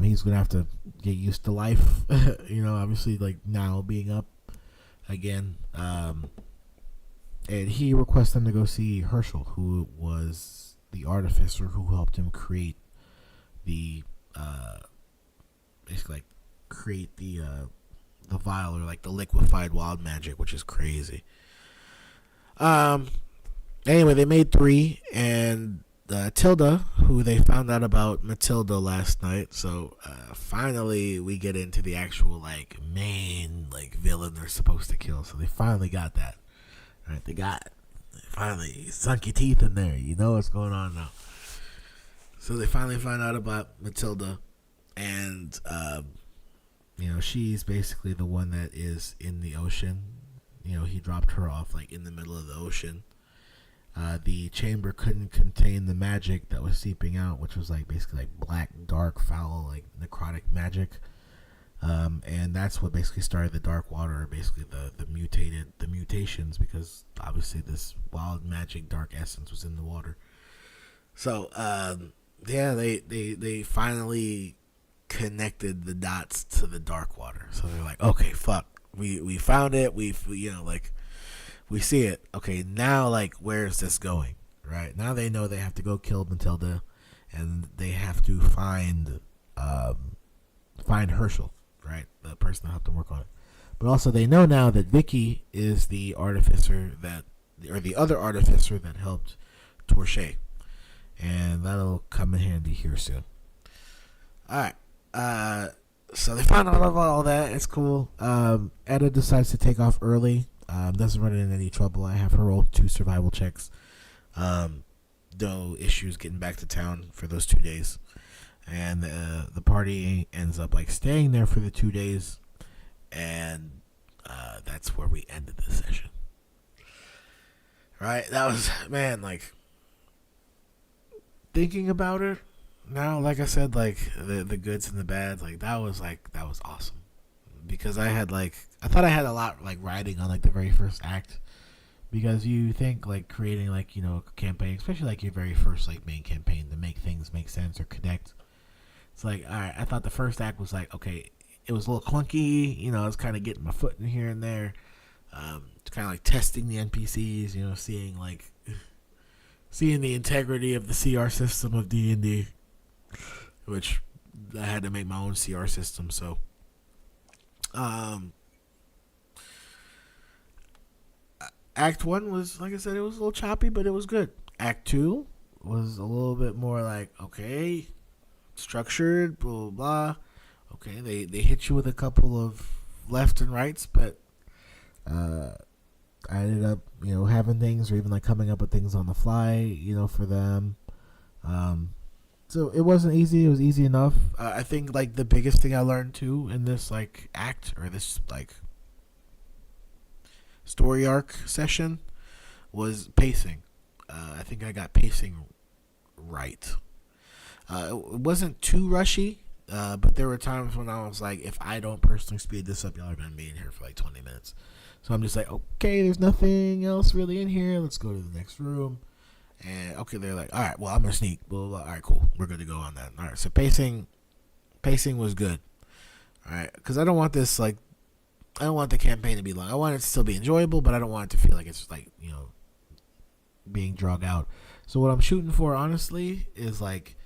he's gonna have to get used to life, obviously, like, now being up again. And he requests them to go see Herschel, who was the artificer who helped him create the basically like create the vial, or like the liquefied wild magic, which is crazy. Anyway, they made 3, and Tilda, who they found out about Matilda last night, so finally we get into the actual like main like villain they're supposed to kill. So they finally got that. Right, they finally sunk your teeth in there. You know what's going on now. So they finally find out about Matilda, and she's basically the one that is in the ocean. He dropped her off like in the middle of the ocean. The chamber couldn't contain the magic that was seeping out, which was like basically like black, dark, foul, like necrotic magic. And that's what basically started the dark water, basically the mutations, because obviously this wild magic dark essence was in the water. So they finally connected the dots to the dark water. So they're like, okay, fuck, we found it. We see it. Okay, now like where's this going? Right now they know they have to go kill Matilda, and they have to find Herschel. Right, the person that helped them work on it. But also they know now that Vicky is the artificer the other artificer that helped Torche. And that'll come in handy here soon. Alright. So they found out about all that. It's cool. Etta decides to take off early. Doesn't run into any trouble. I have her roll 2 survival checks. No issues getting back to town for those 2 days. And the party ends up like staying there for the 2 days, and that's where we ended the session. Right, that was, man, like thinking about it now. Like I said, like the goods and the bads, like that was awesome, because I thought I had a lot like riding on like the very first act, because you think like creating like a campaign, especially like your very first like main campaign, to make things make sense or connect. It's like, all right, I thought the first act was like, okay, it was a little clunky. I was kind of getting my foot in here and there. It's kind of like testing the NPCs. Seeing the integrity of the CR system of D&D, which I had to make my own CR system. So, um, Act 1 was, like I said, it was a little choppy, but it was good. Act 2 was a little bit more like, okay, structured, blah, blah, blah. Okay, they hit you with a couple of left and rights, but I ended up, having things or even like coming up with things on the fly, for them. So it wasn't easy. It was easy enough. I think like the biggest thing I learned too in this like act or this like story arc session was pacing. I think I got pacing right. It wasn't too rushy, but there were times when I was like, if I don't personally speed this up, y'all are going to be in here for like 20 minutes. So I'm just like, okay, there's nothing else really in here. Let's go to the next room. And okay, they're like, all right, well, I'm going to sneak. Blah, blah, blah. All right, cool. We're good to go on that. All right, so pacing was good. All right, because I don't want this, like, I don't want the campaign to be long. I want it to still be enjoyable, but I don't want it to feel like it's, like, being dragged out. So what I'm shooting for, honestly, is, like,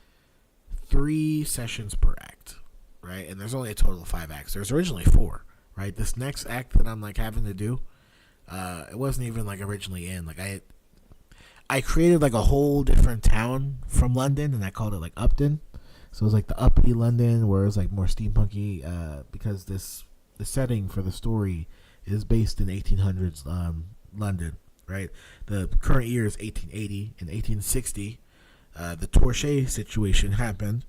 3 sessions per act, right? And there's only a total of 5 acts. There's originally 4. Right, this next act that I'm like having to do, it wasn't even like originally in. Like I created like a whole different town from London, and I called it like Upton. So it was like the uppity London, where it was like more steampunky, because the setting for the story is based in 1800s London. Right, the current year is 1880. In 1860, the Torchet situation happened,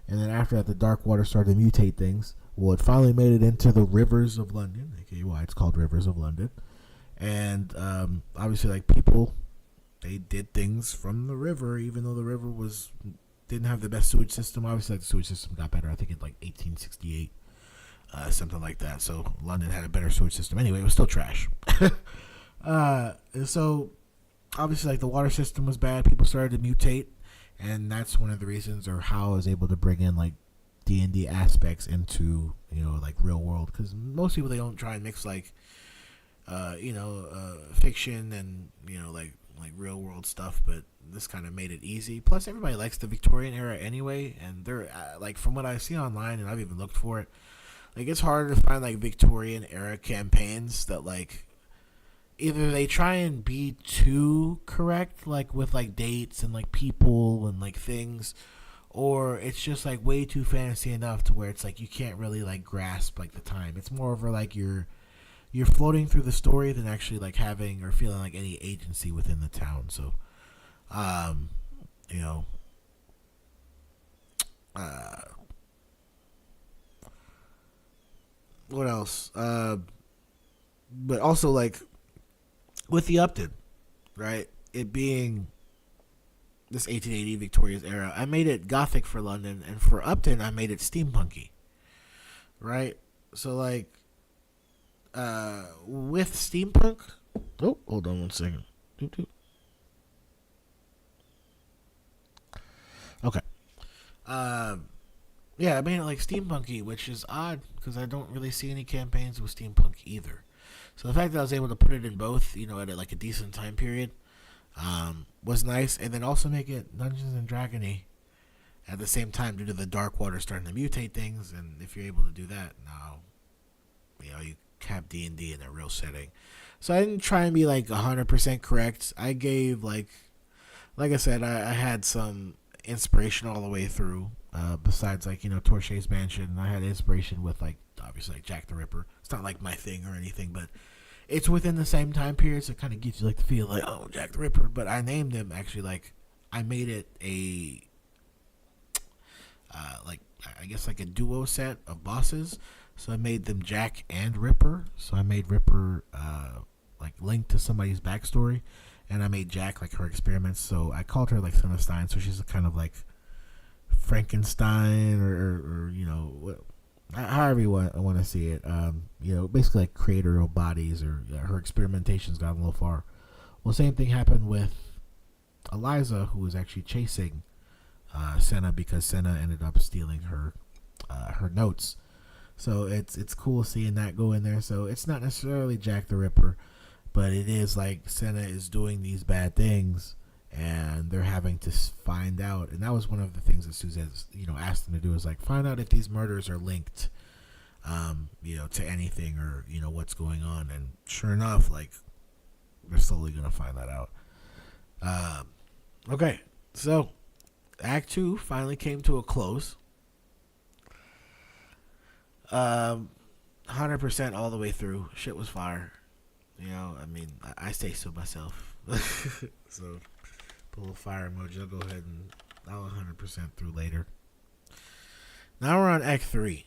and then after that, the Dark Water started to mutate things. Well, it finally made it into the rivers of London, aka why it's called Rivers of London. And obviously, like, people, they did things from the river, even though the river didn't have the best sewage system. Obviously, like, the sewage system got better, I think, in like 1868, something like that. So London had a better sewage system. Anyway, it was still trash. So obviously, like, the water system was bad. People started to mutate, and that's one of the reasons, or how I was able to bring in like D&D aspects into like real world, because most people, they don't try and mix like fiction and like real world stuff, but this kind of made it easy. Plus, everybody likes the Victorian era anyway, and they're like, from what I see online, and I've even looked for it, like, it's harder to find like Victorian era campaigns that like either they try and be too correct, like with like dates and like people and like things, or it's just like way too fantasy enough to where it's like you can't really like grasp like the time. It's more of like you're floating through the story than actually like having or feeling like any agency within the town. So, you know, what else? But also like with the Upton, right? It being this 1880 Victoria's era, I made it gothic for London, and for Upton, I made it steampunky, right? So like, with steampunk. Oh, hold on one second. Doop, doop. Okay. Yeah, I made it like steampunky, which is odd because I don't really see any campaigns with steampunk either. So the fact that I was able to put it in both, at like a decent time period, was nice, and then also make it Dungeons and Dragony at the same time due to the Dark Water starting to mutate things. And if you're able to do that, now you have D&D in a real setting. So I didn't try and be like 100% correct. I gave like I said, I had some inspiration all the way through. Besides like Torchet's Mansion, I had inspiration with like obviously like Jack the Ripper. It's not like my thing or anything, but it's within the same time period, so it kind of gives you like the feel like, oh, Jack the Ripper. But I named him actually, like, I made it a like, I guess like a duo set of bosses. So I made them Jack and Ripper. So I made Ripper like linked to somebody's backstory, and I made Jack like her experiments. So I called her like Stein, so she's a kind of like Frankenstein or however you want to see it. Basically like creator of bodies, or her experimentation's gone a little far. Well, same thing happened with Eliza, who was actually chasing Senna because Senna ended up stealing her notes. So it's cool seeing that go in there. So it's not necessarily Jack the Ripper, but it is like Senna is doing these bad things, and they're having to find out. And that was one of the things that Suzette, asked them to do, is like find out if these murders are linked, to anything, or what's going on. And sure enough, like, they're slowly gonna find that out. Okay, so Act 2 finally came to a close. 100% all the way through. Shit was fire. I say so myself. So, put a little fire emoji. I'll go ahead and I'll 100% through later. Now we're on Act 3.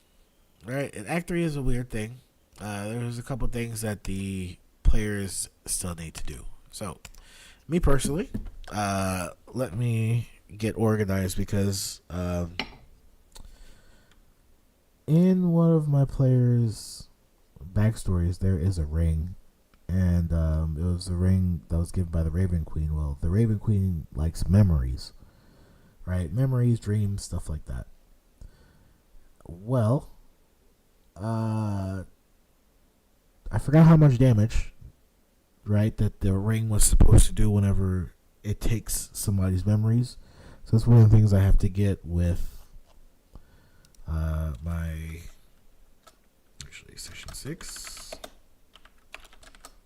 Right? And Act 3 is a weird thing. There's a couple things that the players still need to do. So, me personally, let me get organized because in one of my players' backstories, there is a ring, and it was a ring that was given by the Raven Queen. Well, the Raven Queen likes memories, right? Memories, dreams, stuff like that. Well, I forgot how much damage, right, that the ring was supposed to do whenever it takes somebody's memories. So that's one of the things I have to get with my session 6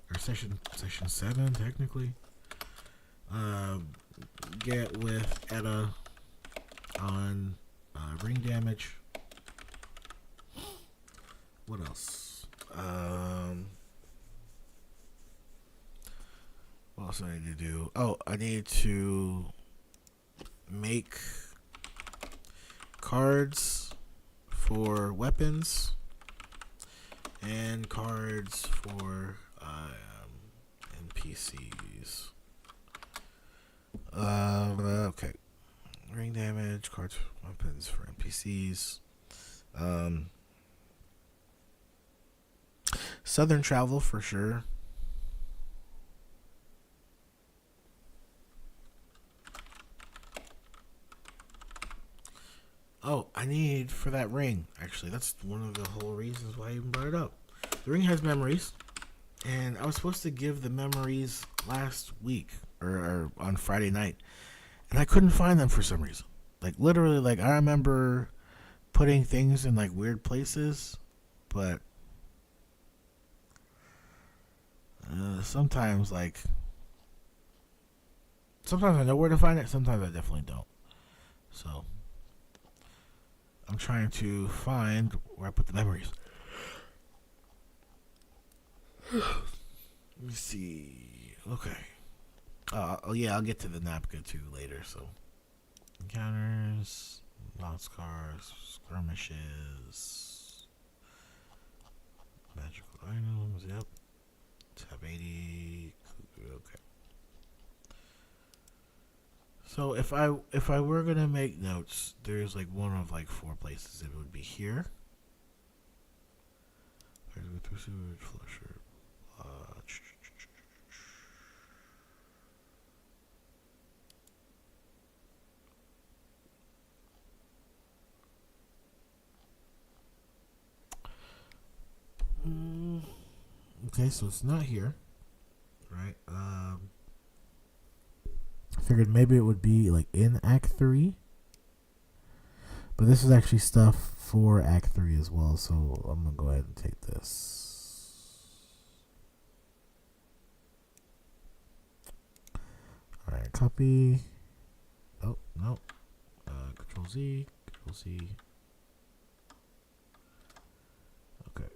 or session 7 technically. Get with Etta on ring damage. What else? What else do I need to do? Oh, I need to make cards for weapons and cards for NPCs. Okay. Ring damage, cards, weapons for NPCs. Southern travel for sure. Oh, I need for that ring. Actually, that's one of the whole reasons why I even brought it up. The ring has memories, and I was supposed to give the memories last week or on Friday night, and I couldn't find them for some reason. Like literally, like I remember putting things in like weird places, but sometimes I know where to find it. Sometimes I definitely don't. So I'm trying to find where I put the memories. Let me see. Okay. Oh yeah, I'll get to the Napka too later. So encounters, lost cars, skirmishes, magical items. Yep. Tab 80. Okay. So if I were gonna make notes, there's like one of like 4 places. It would be here. Flusher. Okay, so it's not here, right? I figured maybe it would be like in Act 3, but this is actually stuff for Act 3 as well. So I'm gonna go ahead and take this. All right, copy. Oh no, Control Z, Control C. Okay.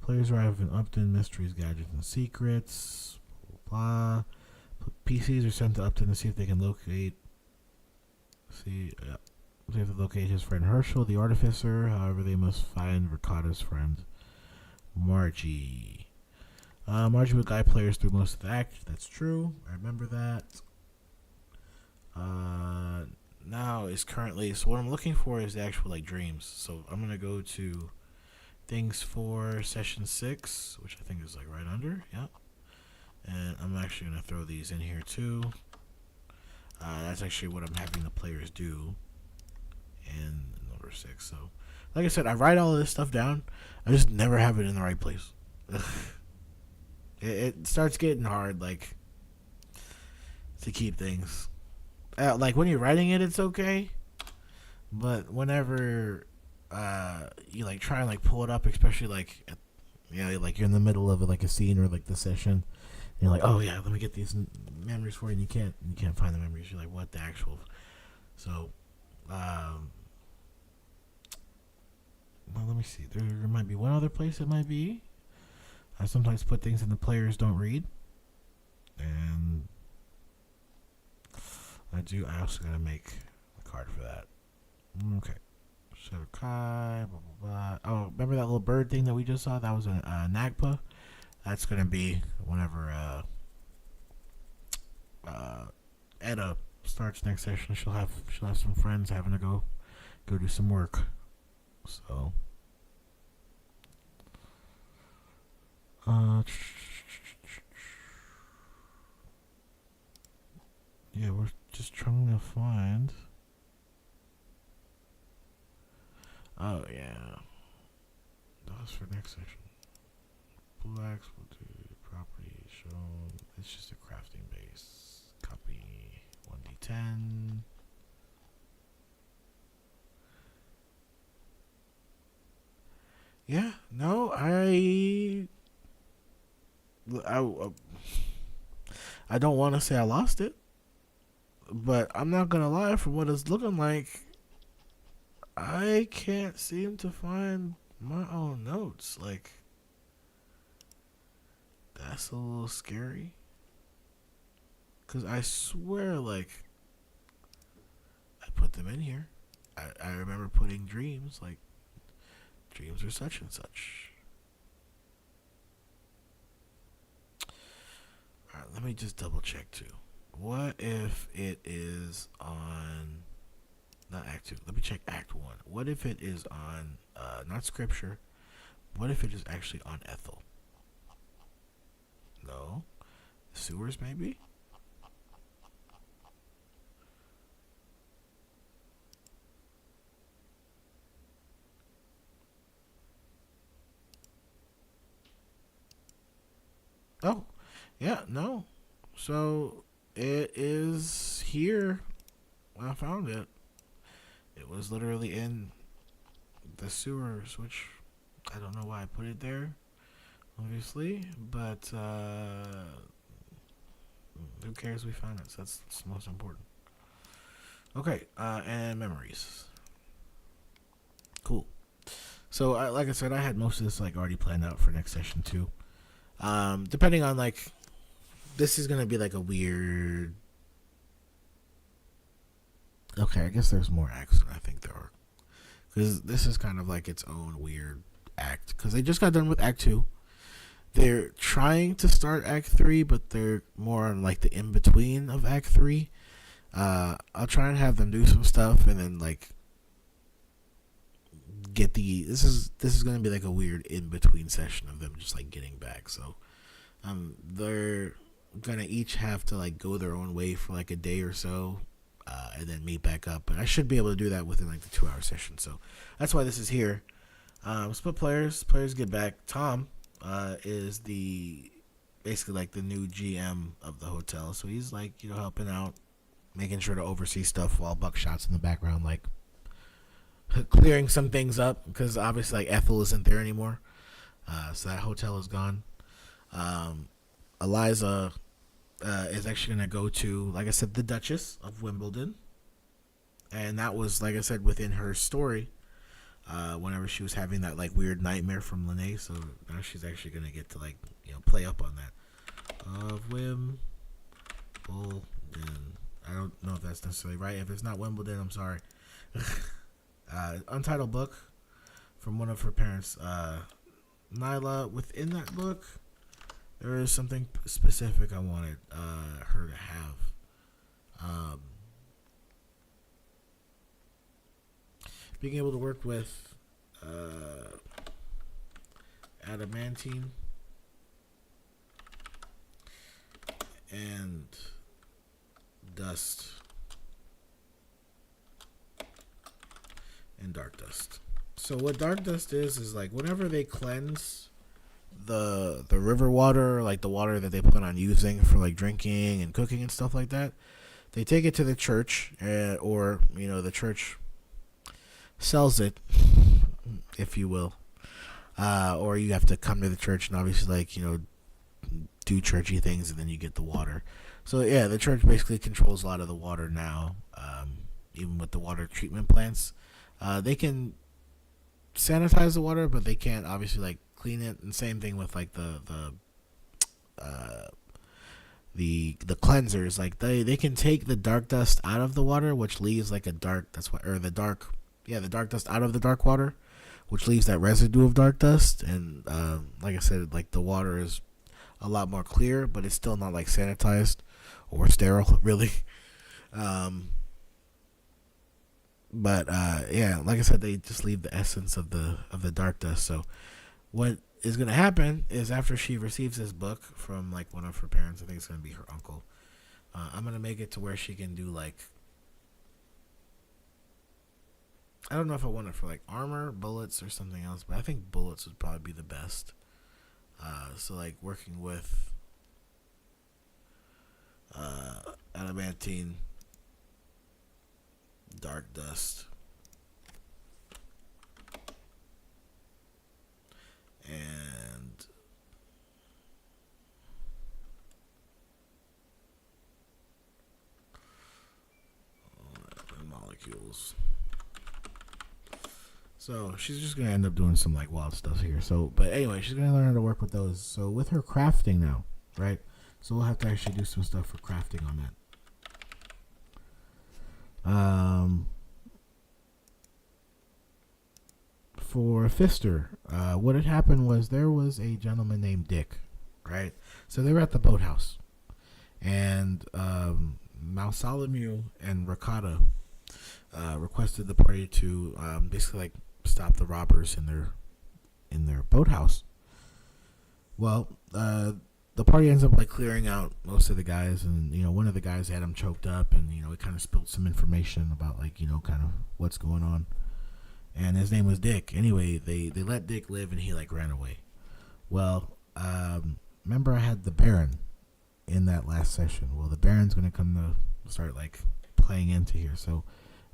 Players arrive in Upton, mysteries, gadgets, and secrets. Blah. PCs are sent to Upton to see if they can locate. See if they locate his friend Herschel, the artificer. However, they must find Ricotta's friend Margie. Margie would guide players through most of the act. That's true. I remember that. Now is currently, so what I'm looking for is the actual like dreams. So I'm gonna go to things for session 6, which I think is like right under. Yep. And I'm actually gonna throw these in here too. That's actually what I'm having the players do in number 6. So, like I said, I write all of this stuff down. I just never have it in the right place. it starts getting hard, like, to keep things. Like when you're writing it, it's okay, but whenever you like try and like pull it up, especially like like you're in the middle of like a scene or like the session, and you're like, oh yeah, let me get these memories for you, and you can't find the memories. You're like, what the actual? So, well, let me see. There might be one other place it might be. I sometimes put things in the players don't read, and I also gotta make a card for that. Okay. Kai, blah, blah, blah. Oh, remember that little bird thing that we just saw? That was a Nagpa. That's gonna be whenever Edda starts next session. She'll have some friends having to go do some work. So, yeah, we're just trying to find. Oh yeah, that was for next session. Blacks will do property shown. It's just a crafting base. Copy 1d10. Yeah, no, I don't want to say I lost it, but I'm not gonna lie. From what it's looking like, I can't seem to find my own notes. Like, that's a little scary. Cause I swear, like, I put them in here. I remember putting dreams, like dreams are such and such. Alright, let me just double check too. What if it is on not Act 2? Let me check Act 1. What if it is on not Scripture? What if it is actually on Ethel? No. Sewers maybe? Oh, yeah, no. So it is here. I found it. It was literally in the sewers, which I don't know why I put it there, obviously, but who cares? We found it, so that's most important. Okay, and memories. Cool. So, like I said, I had most of this like already planned out for next session too. Depending on like, this is gonna be like a weird. Okay, I guess there's more acts than I think there are, because this is kind of like its own weird act. Because they just got done with Act 2. They're trying to start Act 3, but they're more on like the in between of Act 3. I'll try and have them do some stuff, and then like get the this is gonna be like a weird in between session of them just like getting back. So they're gonna each have to like go their own way for like a day or so, and then meet back up. But I should be able to do that within like the 2-hour session. So that's why this is here. Split players get back. Tom is the basically like the new GM of the hotel, so he's like helping out, making sure to oversee stuff while Buckshot's in the background like clearing some things up, because obviously like Ethel isn't there anymore, so that hotel is gone. Eliza is actually gonna go to, like I said, the Duchess of Wimbledon, and that was, like I said, within her story. Whenever she was having that like weird nightmare from Lene, so now she's actually gonna get to like play up on that. Of Wimbledon. I don't know if that's necessarily right. If it's not Wimbledon, I'm sorry. Untitled book from one of her parents, Nyla. Within that book, there is something specific I wanted her to have. Being able to work with adamantine, and dust, and dark dust. So what dark dust is like whenever they cleanse the river water, like the water that they plan on using for like drinking and cooking and stuff like that, they take it to the church, or the church sells it, if you will, or you have to come to the church and obviously do churchy things, and then you get the water. So yeah, the church basically controls a lot of the water now. Even with the water treatment plants, they can sanitize the water, but they can't obviously clean it. And same thing with the cleansers. Like they can take the dark dust out of the water, which leaves like a dark. That's why, or the dark dust out of the dark water, which leaves that residue of dark dust. And like I said, like the water is a lot more clear, but it's still not like sanitized or sterile, really. But yeah, like I said, they just leave the essence of the dark dust. So what is going to happen is after she receives this book from like one of her parents, I think it's going to be her uncle, I'm going to make it to where she can do like, I don't know if I want it for like armor, bullets, or something else, but I think bullets would probably be the best. So like working with adamantine, dark dust, and molecules. So she's just gonna end up doing some like wild stuff here. So, but anyway, she's gonna learn how to work with those. So with her crafting now, right? So we'll have to actually do some stuff for crafting on that. For Pfister, what had happened was there was a gentleman named Dick, right? So they were at the boathouse, and Malsalamu and Rakata requested the party to basically like stop the robbers in their boathouse. Well, the party ends up like clearing out most of the guys, and one of the guys had him choked up, and he kind of spilled some information about like kind of what's going on, and his name was Dick. Anyway, they let Dick live, and he like ran away. Well, remember I had the Baron in that last session. Well, the Baron's gonna come to start like playing into here. So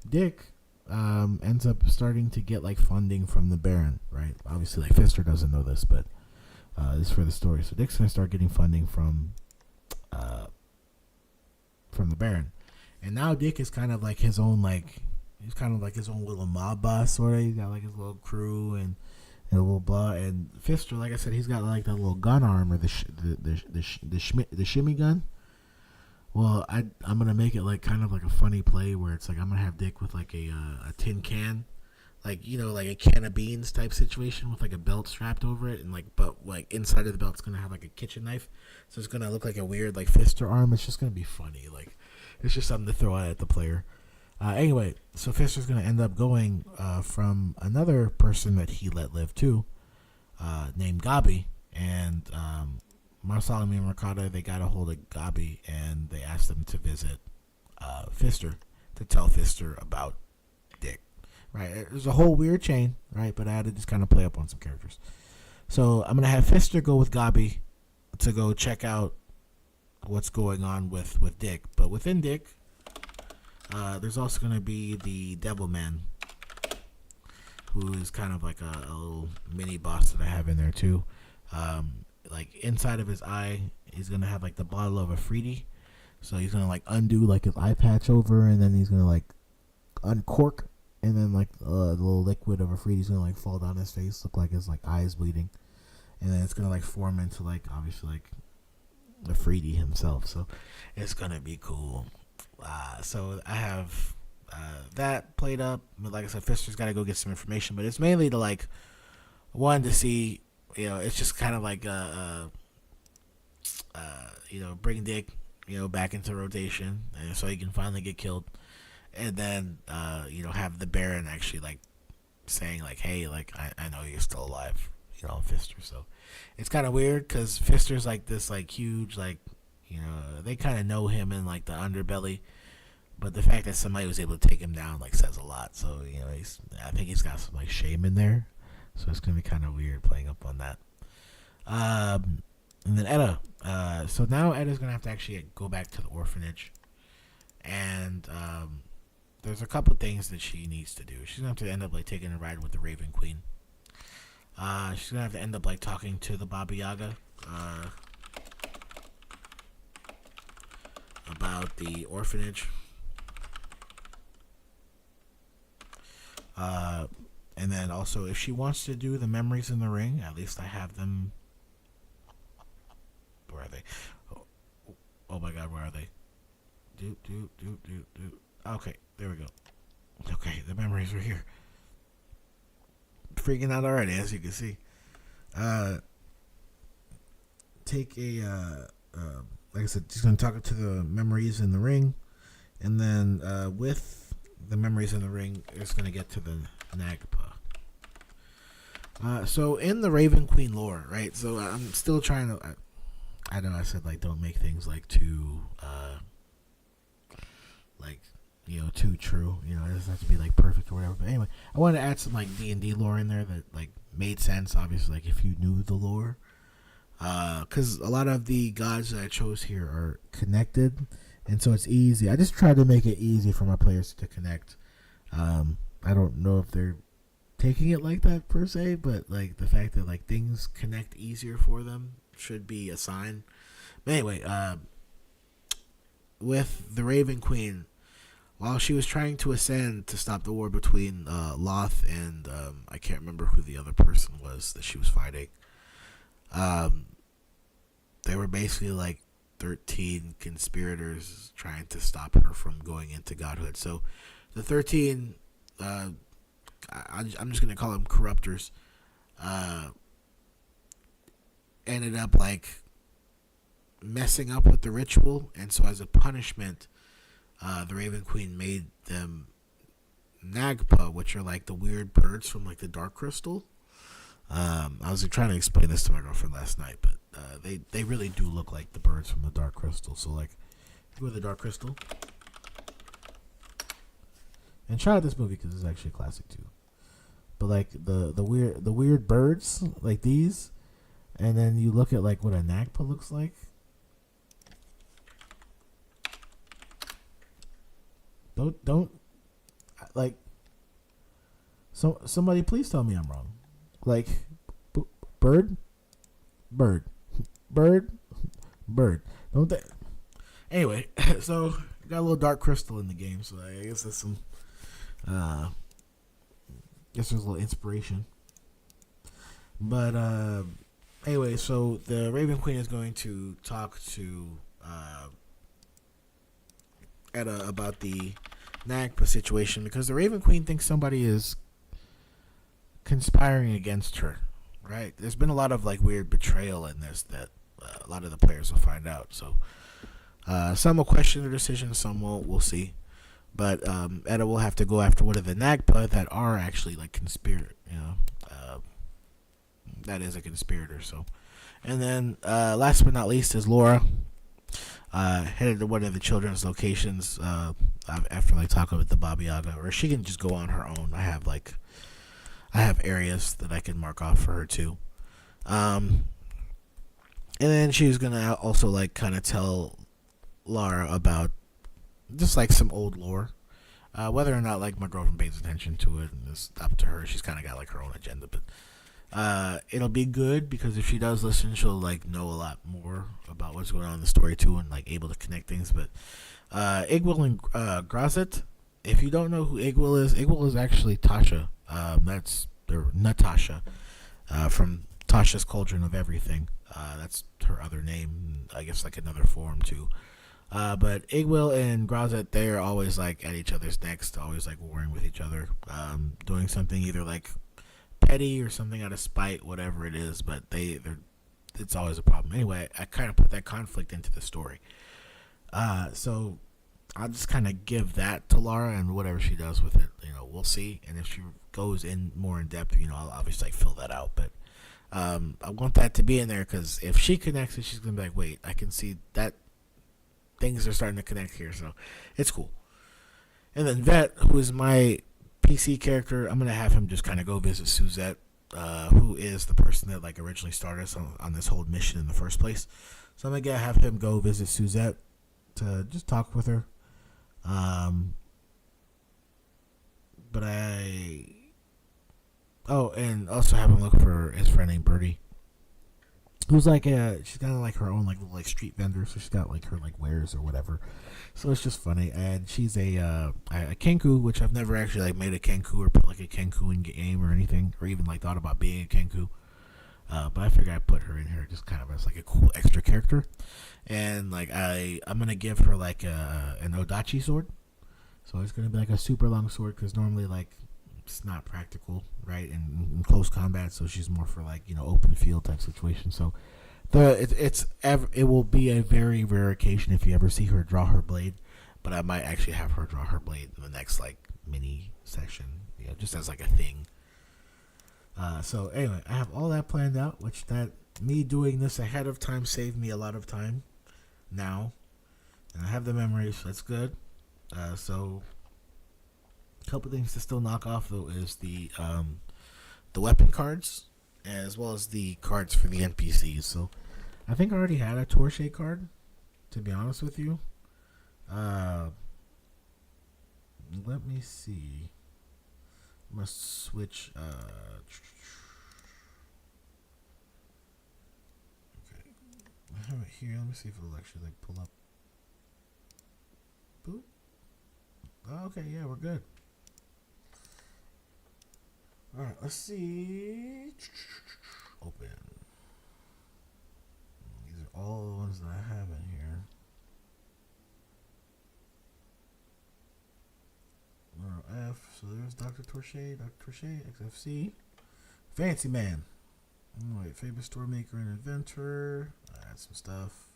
Dick ends up starting to get like funding from the Baron, right? Obviously, like Pfister doesn't know this, but this is for the story. So Dick's gonna start getting funding from the Baron, and now Dick is kind of like his own he's kind of like his own little mob boss, sort of. He's got like his little crew and a little blah. And Pfister, like I said, he's got like that little gun arm, or the shimmy gun. Well, I'm gonna make it like kind of like a funny play where it's like I'm gonna have Dick with like a tin can, like like a can of beans type situation with like a belt strapped over it, and but inside of the belt's gonna have like a kitchen knife, so it's gonna look like a weird like Pfister arm. It's just gonna be funny, like it's just something to throw out at the player. Anyway, so Pfister's gonna end up going from another person that he let live too, named Gabi, and Malsalamu and Rakata, they got a hold of Gabi, and they asked them to visit Pfister to tell Pfister about Dick. Right, there's a whole weird chain, right? But I had to just kind of play up on some characters. So I'm gonna have Pfister go with Gabi to go check out what's going on with Dick. But within Dick, there's also gonna be the Devil Man, who is kind of like a little mini boss that I have in there too. Like inside of his eye, he's gonna have like the bottle of Afridi. So he's gonna like undo like his eye patch over, and then he's gonna like uncork, and then like the little liquid of Afridi's gonna like fall down his face, look like his like eyes bleeding, and then it's gonna like form into like obviously like Afridi himself. So it's gonna be cool. So I have that played up. But like I said, Pfister's got to go get some information, but it's mainly to like one to see. It's just kind of like bring Dick, back into rotation, and so he can finally get killed, and then have the Baron actually like saying like, hey, like I know you're still alive, Fister. So it's kind of weird because Fister's like this like huge like they kind of know him in like the underbelly, but the fact that somebody was able to take him down like says a lot. So I think he's got some like shame in there. So it's gonna be kind of weird playing up on that. And then Etta. So now Etta's gonna have to actually go back to the orphanage, and there's a couple things that she needs to do. She's gonna have to end up like taking a ride with the Raven Queen. She's gonna have to end up like talking to the Baba Yaga about the orphanage. And then also, if she wants to do the memories in the ring, at least I have them. Where are they? Oh my God, where are they? Do. Okay, there we go. Okay, the memories are here. Freaking out already, as you can see. Take a like I said, just gonna talk to the memories in the ring, and then with the memories in the ring, it's gonna get to the Nagpa. So in the Raven Queen lore, right? So I'm still trying to. I know I said like don't make things like too like too true. It doesn't have to be like perfect or whatever. But anyway, I wanted to add some like D&D lore in there that like made sense. Obviously, like if you knew the lore, because a lot of the gods that I chose here are connected, and so it's easy. I just tried to make it easy for my players to connect. I don't know if they're taking it like that per se, but like the fact that like things connect easier for them should be a sign. But anyway, with the Raven Queen, while she was trying to ascend to stop the war between Loth and I can't remember who the other person was that she was fighting, they were basically like 13 conspirators trying to stop her from going into godhood. So the 13, I'm just going to call them corruptors, ended up like messing up with the ritual, and so as a punishment, the Raven Queen made them Nagpa, which are like the weird birds from like the Dark Crystal. I was trying to explain this to my girlfriend last night, but they really do look like the birds from the Dark Crystal. So like, go to the Dark Crystal and try out this movie because it's actually a classic too. But like the weird birds like these, and then you look at like what a Nagpa looks like. Don't like. So somebody please tell me I'm wrong. Like bird. Don't they? Anyway, so got a little Dark Crystal in the game, so I guess that's some. Guess there's a little inspiration. But anyway, so the Raven Queen is going to talk to Etta about the Nagpa situation because the Raven Queen thinks somebody is conspiring against her. Right? There's been a lot of like weird betrayal in this that a lot of the players will find out. So some will question their decision, some won't. We'll see. But Etta will have to go after one of the Nagpa that are actually like conspirator. That is a conspirator. So, and then last but not least is Laura. Headed to one of the children's locations after like talking with the Baba Yaga, or she can just go on her own. I have areas that I can mark off for her too. And then she's gonna also like kind of tell Laura about just like some old lore. Whether or not like my girlfriend pays attention to it, and it's up to her. She's kind of got like her own agenda, but it'll be good because if she does listen, she'll like know a lot more about what's going on in the story too, and like able to connect things. But Igwil and Grazit, if you don't know who Igwil is actually Tasha. That's Natasha from Tasha's Cauldron of Everything. That's her other name, I guess like another form too. But Igwil and Grazit, they're always like at each other's necks, always like warring with each other, doing something either like petty or something out of spite, whatever it is. But it's always a problem. Anyway, I kind of put that conflict into the story. So I'll just kind of give that to Laura, and whatever she does with it, we'll see. And if she goes in more in depth, I'll obviously like fill that out. But I want that to be in there because if she connects it, she's gonna be like, wait, I can see that things are starting to connect here. So it's cool. And then Vet, who is my PC character, I'm gonna have him just kind of go visit Suzette, who is the person that like originally started us on this whole mission in the first place. So I'm gonna have him go visit Suzette to just talk with her. Um, but I Oh, and also have him look for his friend named Birdie, who's like she's kind of like her own like little like street vendor, so she's got like her like wares or whatever. So it's just funny, and she's a Kenku, which I've never actually like made a Kenku or put like a Kenku in game or anything, or even like thought about being a Kenku. But I figured I'd put her in here just kind of as like a cool extra character, and like I'm gonna give her like an Odachi sword, so it's gonna be like a super long sword because normally like it's not practical, right, in close combat. So she's more for like open field type situation. So it will be a very rare occasion if you ever see her draw her blade, but I might actually have her draw her blade in the next like mini section, just as like a thing. So anyway, I have all that planned out, which that me doing this ahead of time saved me a lot of time now, and I have the memories, so that's good. So a couple things to still knock off though is the weapon cards as well as the cards for the NPCs. So I think I already had a Torche card, to be honest with you. Uh, Let me see. I'm gonna switch. Okay, I have it here. Let me see if it'll actually like pull up. Boop. Oh, okay, yeah, we're good. All right, let's see. Open. These are all the ones that I have in here. F. So there's Dr. Torche, XFC. Fancy Man. Alright, famous store maker and inventor. Add some stuff.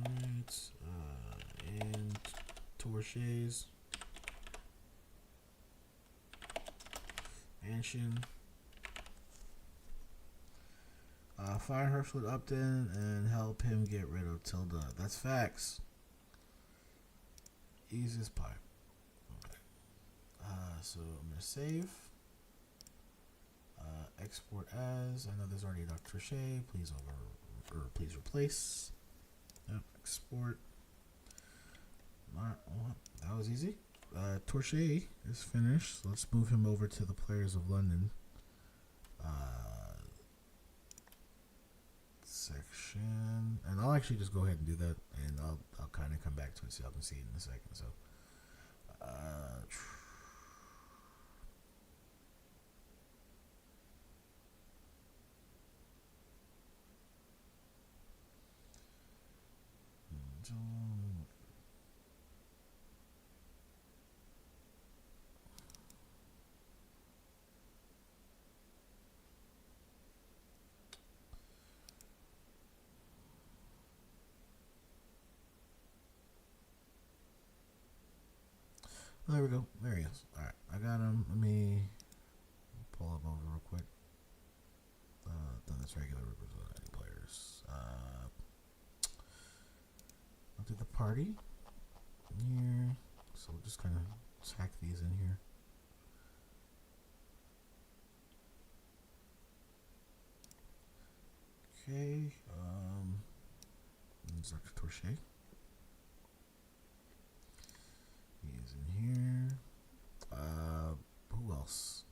Alright, and Torches. Anshin. Firehurst with Upton and help him get rid of Tilda. That's facts. Easy as pie. Okay. So I'm gonna save. Export as. I know there's already Dr. Shea. Please replace. Yep. Export. That was easy. Torche is finished. So let's move him over to the Players of London section, and I'll actually just go ahead and do that, and I'll kind of come back to it so y'all can see it in a second. So, there we go. There he is. All right, I got him. Let me pull him over real quick. Then it's regular representing players. I'll do the party here. So we'll just kind of tack these in here. Okay. Dr. Torche. He is in here. Who else?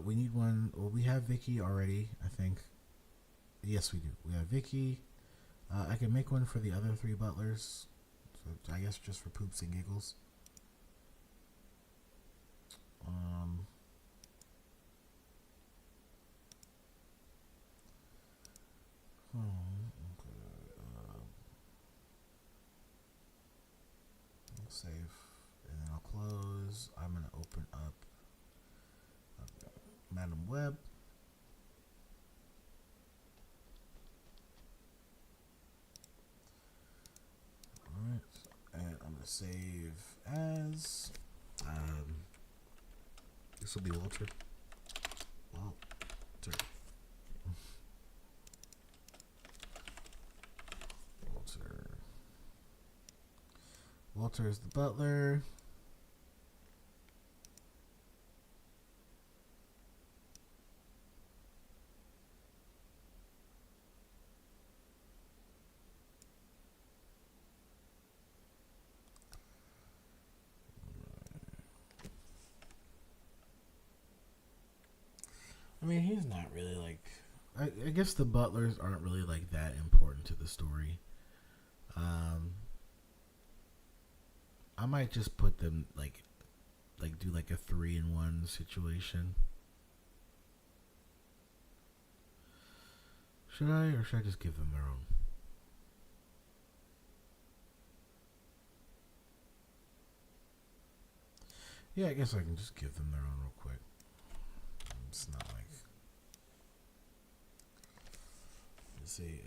We need one. Well, we have Vicky already, I think. Yes, we do. We have Vicky. I can make one for the other three butlers. So I guess just for poops and giggles. I'll save, and then I'll close. I'm gonna open up Madam Web. Alright, and I'm gonna save as This will be Walter. Walter. Walter. Walter is the butler. I mean, he's not really like. I guess the butlers aren't really like that important to the story. I might just put them like do like a 3-in-1 situation. Should I, or should I just give them their own? Yeah, I guess I can just give them their own real quick. It's not like. Let's see,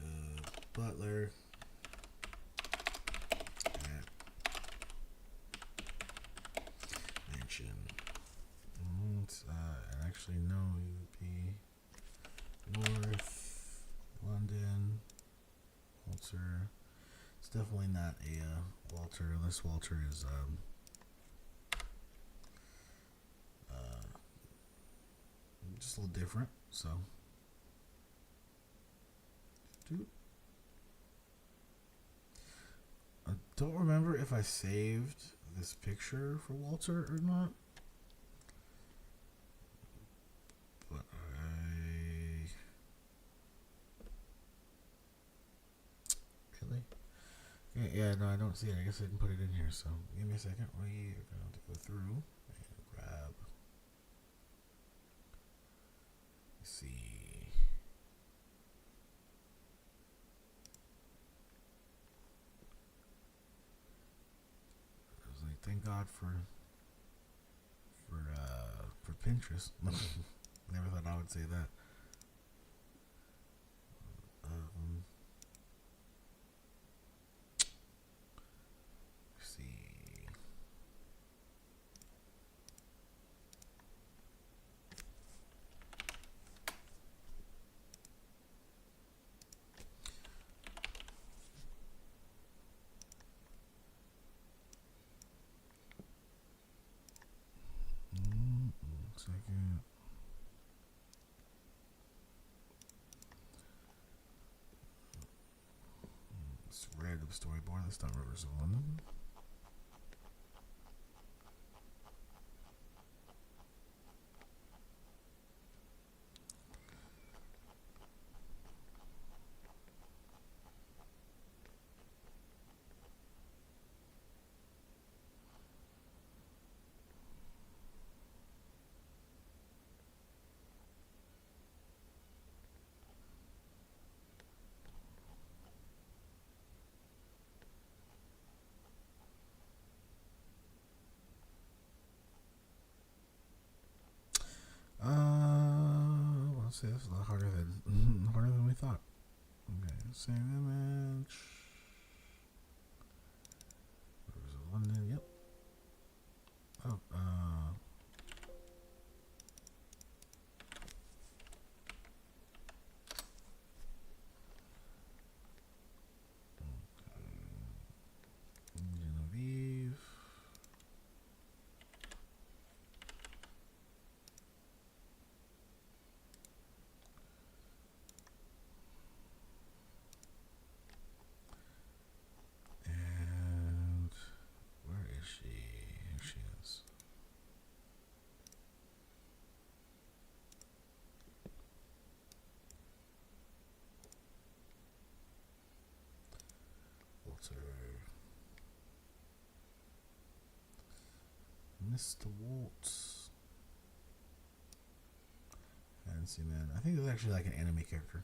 butler. Mansion. And actually, no, you would be North London. Walter. It's definitely not a Walter, unless Walter is just a little different. So, I don't remember if I saved this picture for Walter or not. But really? Yeah, no, I don't see it. I guess I didn't put it in here. So give me a second. We are going to go through and grab. Let's see. I was like, thank God for Pinterest. Never thought I would say that. Let's see. Second. It's random storyboard. That's not Rivers of London. Let's see. That's a lot harder than we thought. Okay, save image. Rivers of London. Yep. Oh, Genevieve. And where is she? Here she is. Walter. Mr. Waltz. Fancy man. I think it's actually like an anime character.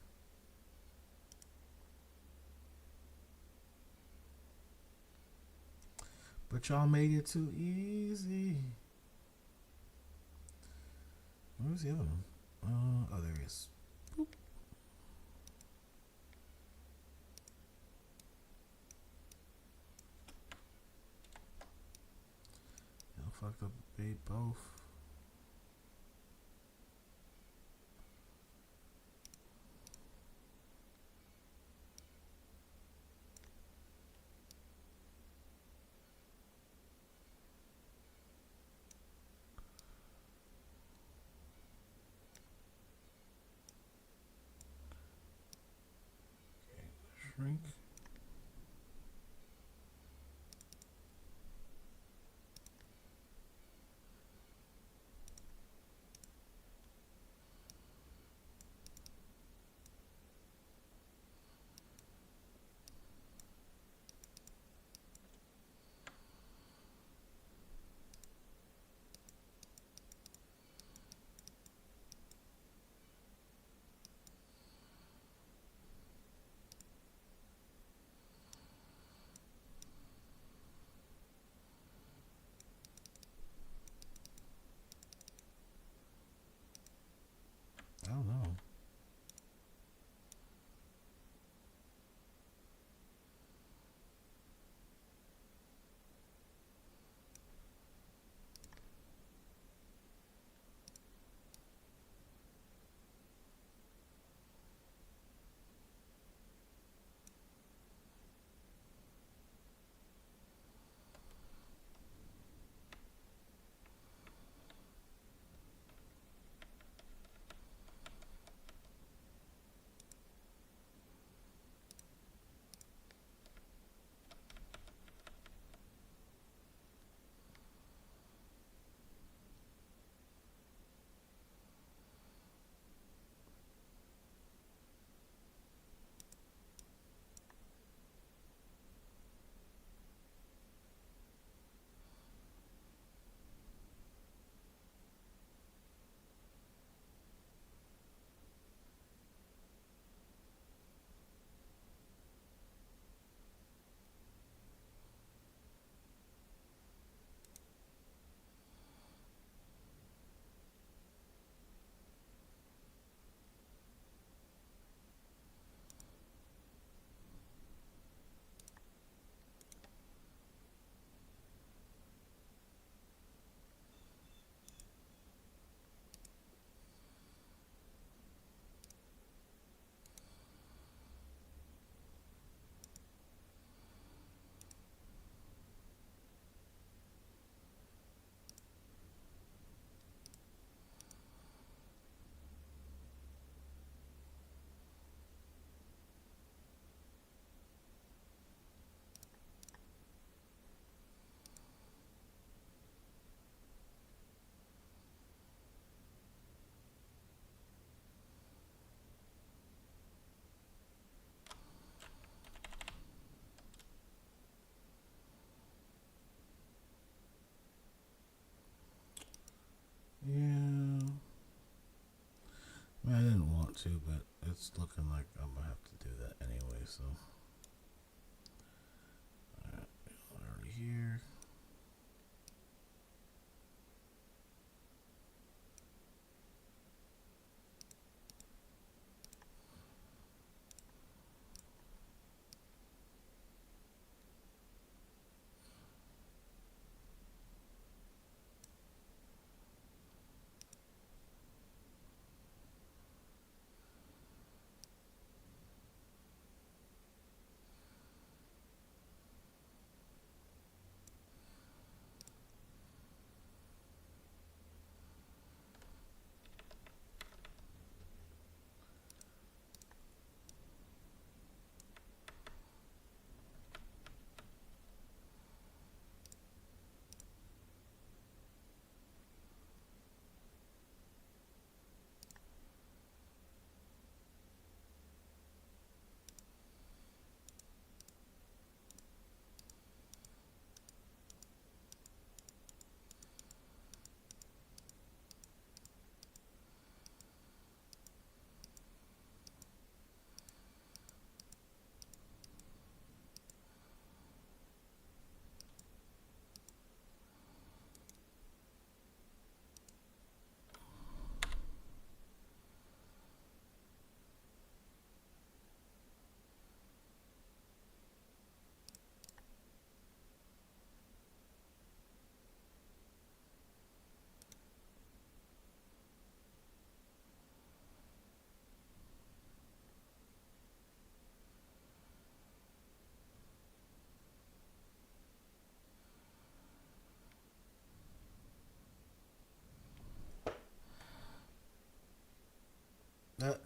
But y'all made it too easy. Where's the other one? Oh, there he is. Boop. Y'all fucked up bait both. drink. I don't know. Yeah. I didn't want to, but it's looking like I'm gonna have to do that anyway. So, alright, already here.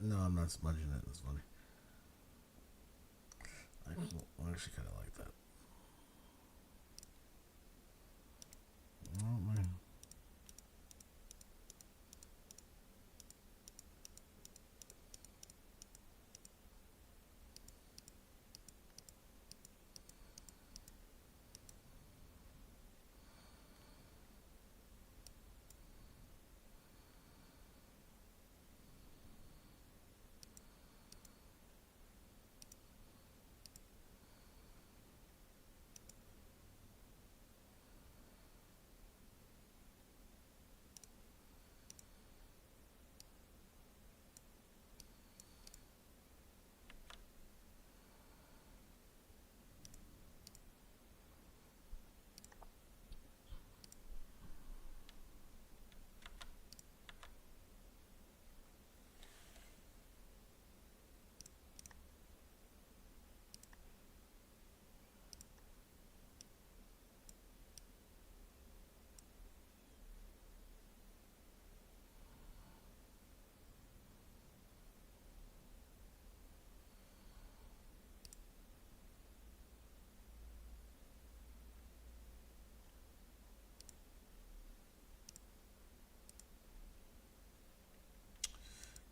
No, I'm not smudging it. That's funny. I actually kind of like that. Oh man.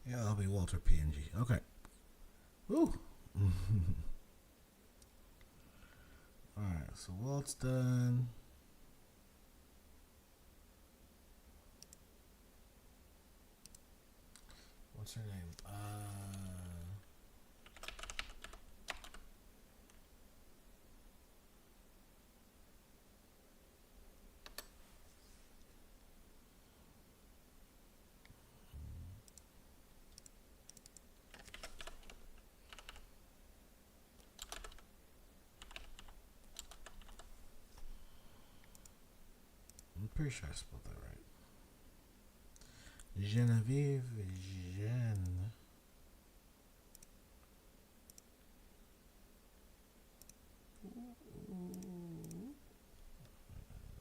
Yeah, I'll be Walter PNG. Okay. Woo. Alright, so Walt's done. What's her name? I'm pretty sure I spelled that right. Genevieve Jean.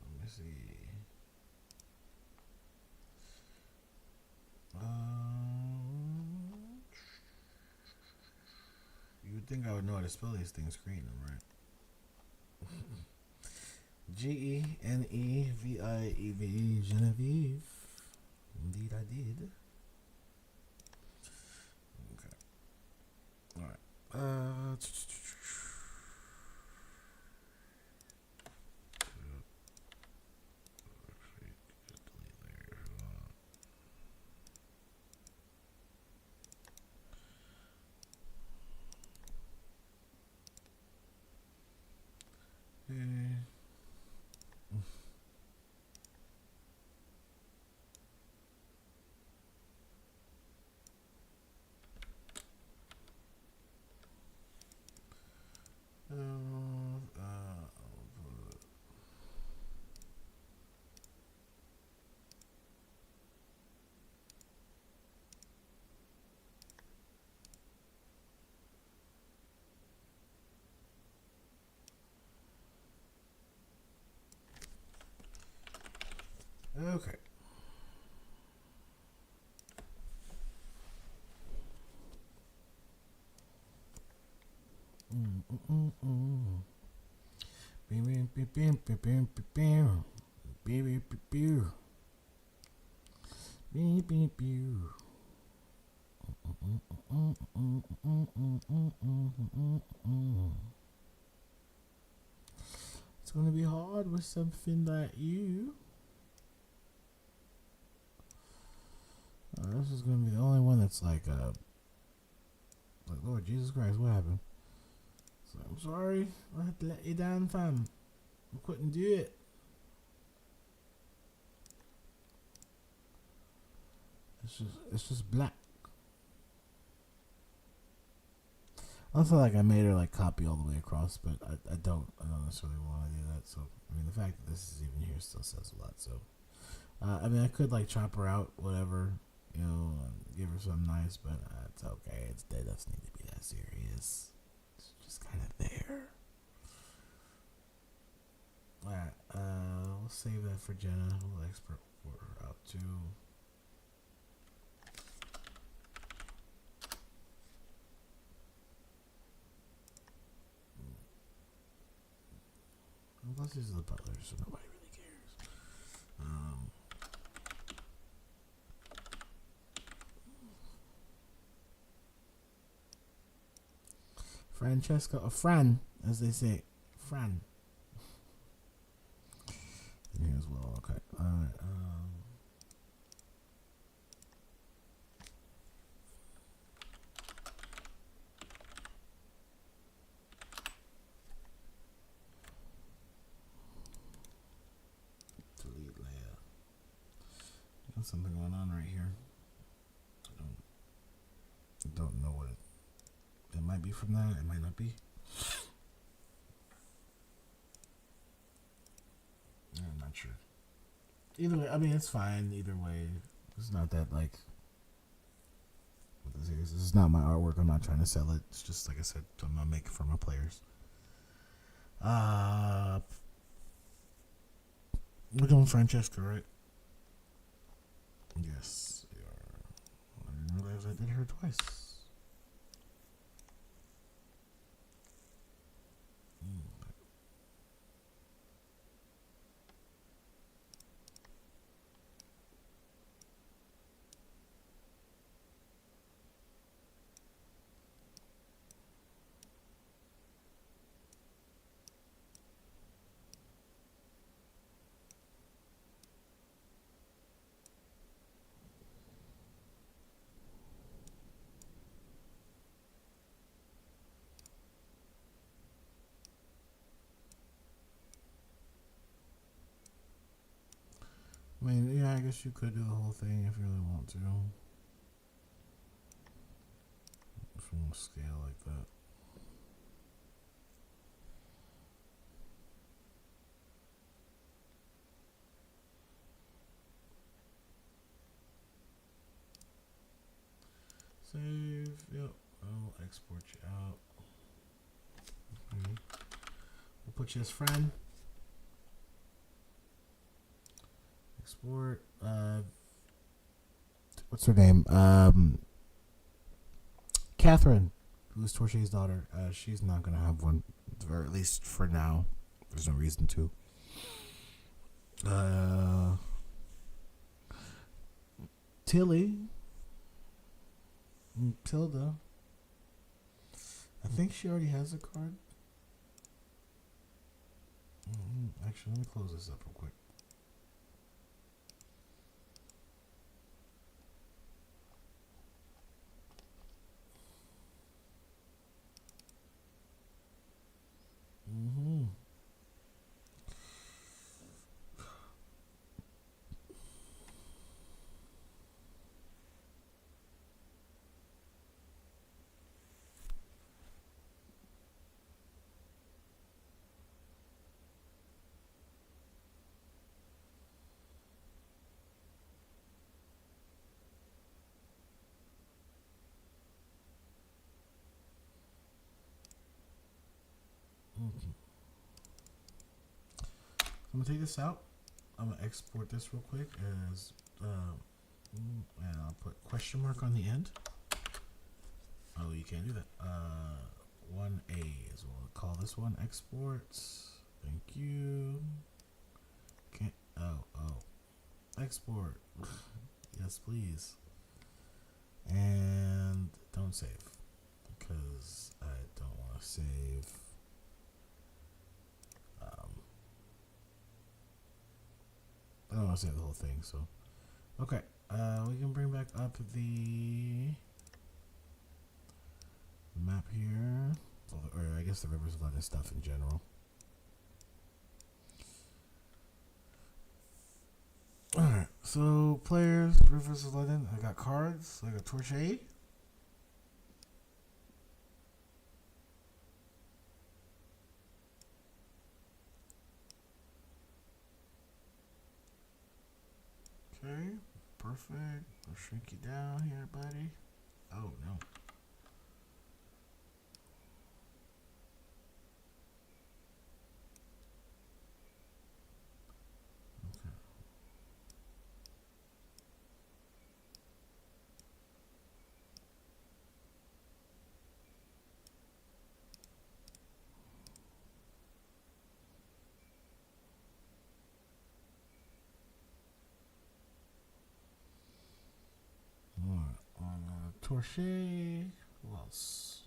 Let me see. You would think I would know how to spell these things, creating them, right? Genevieve. Genevieve. Indeed, I did. Okay. All right. Okay. It's gonna be hard with something like you. This is gonna be the only one that's like Lord Jesus Christ, what happened? So, I'm sorry, I had to let you down, fam. I couldn't do it. It's just black. I feel like I made her like copy all the way across, but I don't necessarily want to do that. So I mean, the fact that this is even here still says a lot. So I mean, I could like chop her out, whatever, and give her something nice, but it's okay. It doesn't need to be that serious. It's just kind of there. Alright, we'll save that for Jenna. We'll export her out too. Plus, these are the butlers, so nobody really cares. Francesca, or Fran, as they say. Fran. Here as well, okay. Alright, delete Leia. Got something going on right here. I don't know what it might be from that, it might not be. I'm not sure. Either way, I mean, it's fine. Either way, it's not that like. What this is. This is not my artwork. I'm not trying to sell it. It's just like I said, I'm gonna make it for my players. We're doing Francesca, right? Yes, we are. I didn't realize I did her twice. I mean, yeah, I guess you could do the whole thing if you really want to. If you want to scale like that. Save, yep, I'll export you out. Okay. We'll put you as friend. Export, what's her name? Catherine, who's Torche's daughter. She's not gonna have one, or at least for now. There's no reason to. Tilly. Tilda. I think she already has a card. Actually, let me close this up real quick. I'm gonna take this out. I'm gonna export this real quick as, and I'll put question mark on the end. Oh, you can't do that. 1A is what we'll call this one. Exports. Thank you. Can't. Oh. Export. Yes, please. And don't save because I don't want to save. I don't want to save the whole thing, so okay. We can bring back up the map here, or I guess the Rivers of London stuff in general. Alright, so players, Rivers of London. I got cards. I got Torche. Okay, perfect. I'll shrink you down here, buddy. Oh, no. Okay. Torche. Who else?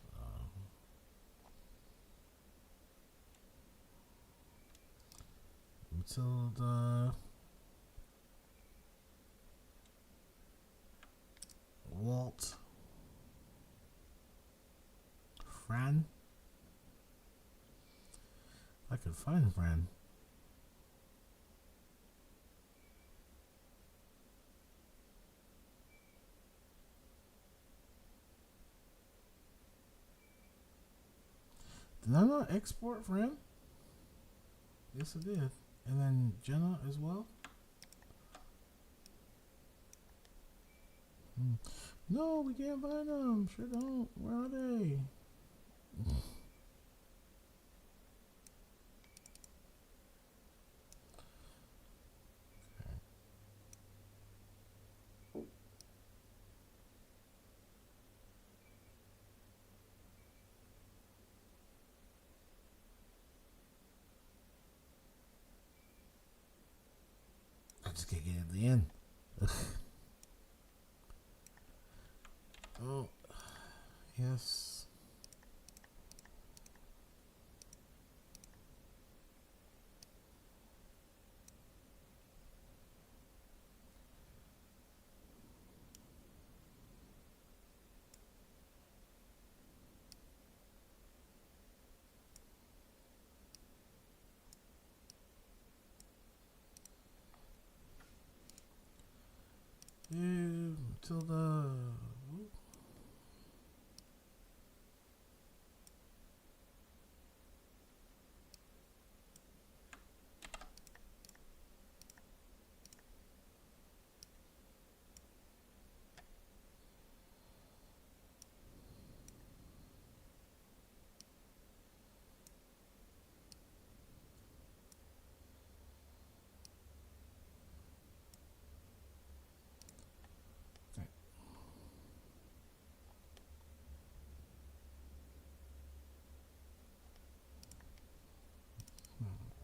Matilda. Walt. Fran. I could find Fran. Did I not export Fran? Yes, I did. And then Jenna as well. No, we can't find them. Sure don't. Where are they? I just can't get to the end. Oh, yes. Matilda.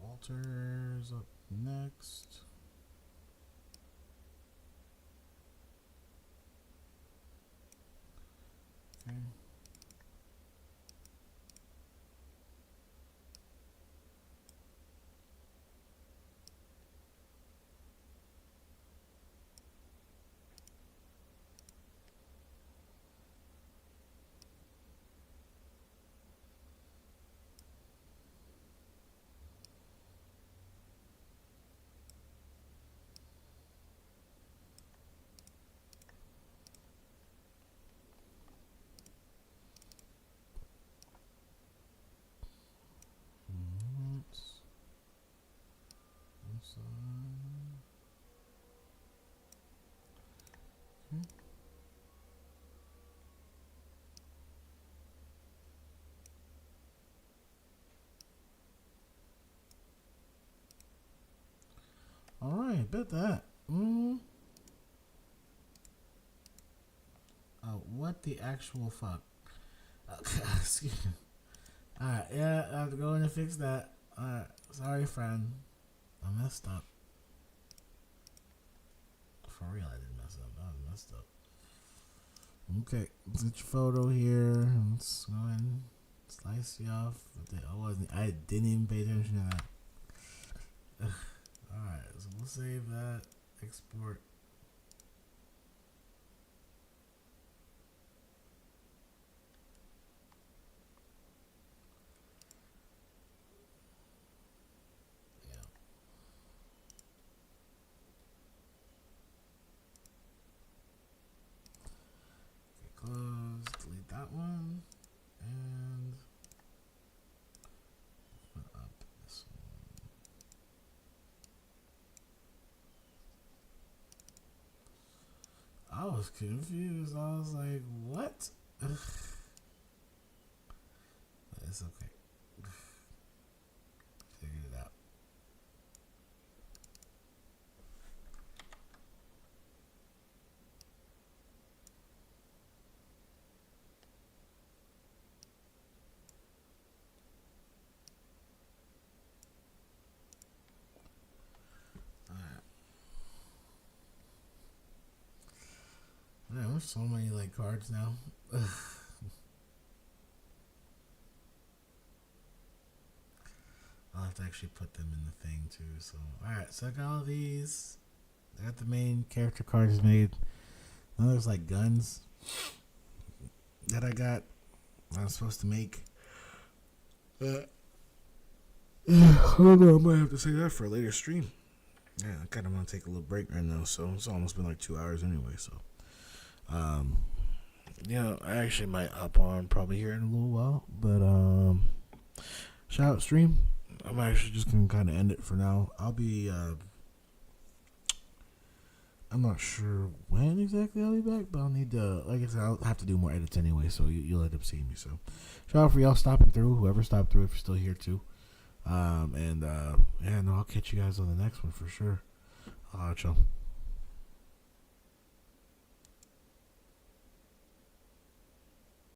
Walter's up next. Okay. All right, bet that. What the actual fuck? Excuse me. Alright, yeah, I have to go in and fix that. Alright, sorry, friend. I messed up. For real, I didn't mess up. I messed up. Okay, let's get your photo here. Let's go ahead and slice you off. I didn't even pay attention to that. Alright, so we'll save that. Export. Close, delete that one, and put up this one. I was confused. I was like, what? But it's okay. Figured it out. Alright, there's so many like cards now. I'll have to actually put them in the thing too. So, alright, so I got all these. I got the main character cards made. Now there's like guns that I got. I'm supposed to make. I don't know. I might have to say that for a later stream. Yeah, I kind of want to take a little break right now. So it's almost been like 2 hours anyway. So, I actually might hop on probably here in a little while. But shout out stream. I'm actually just gonna kind of end it for now. I'll be. I'm not sure when exactly I'll be back, but I'll need to. Like I said, I'll have to do more edits anyway, so you'll end up seeing me. So, shout out for y'all stopping through. Whoever stopped through, if you're still here too. I'll catch you guys on the next one for sure. Ciao.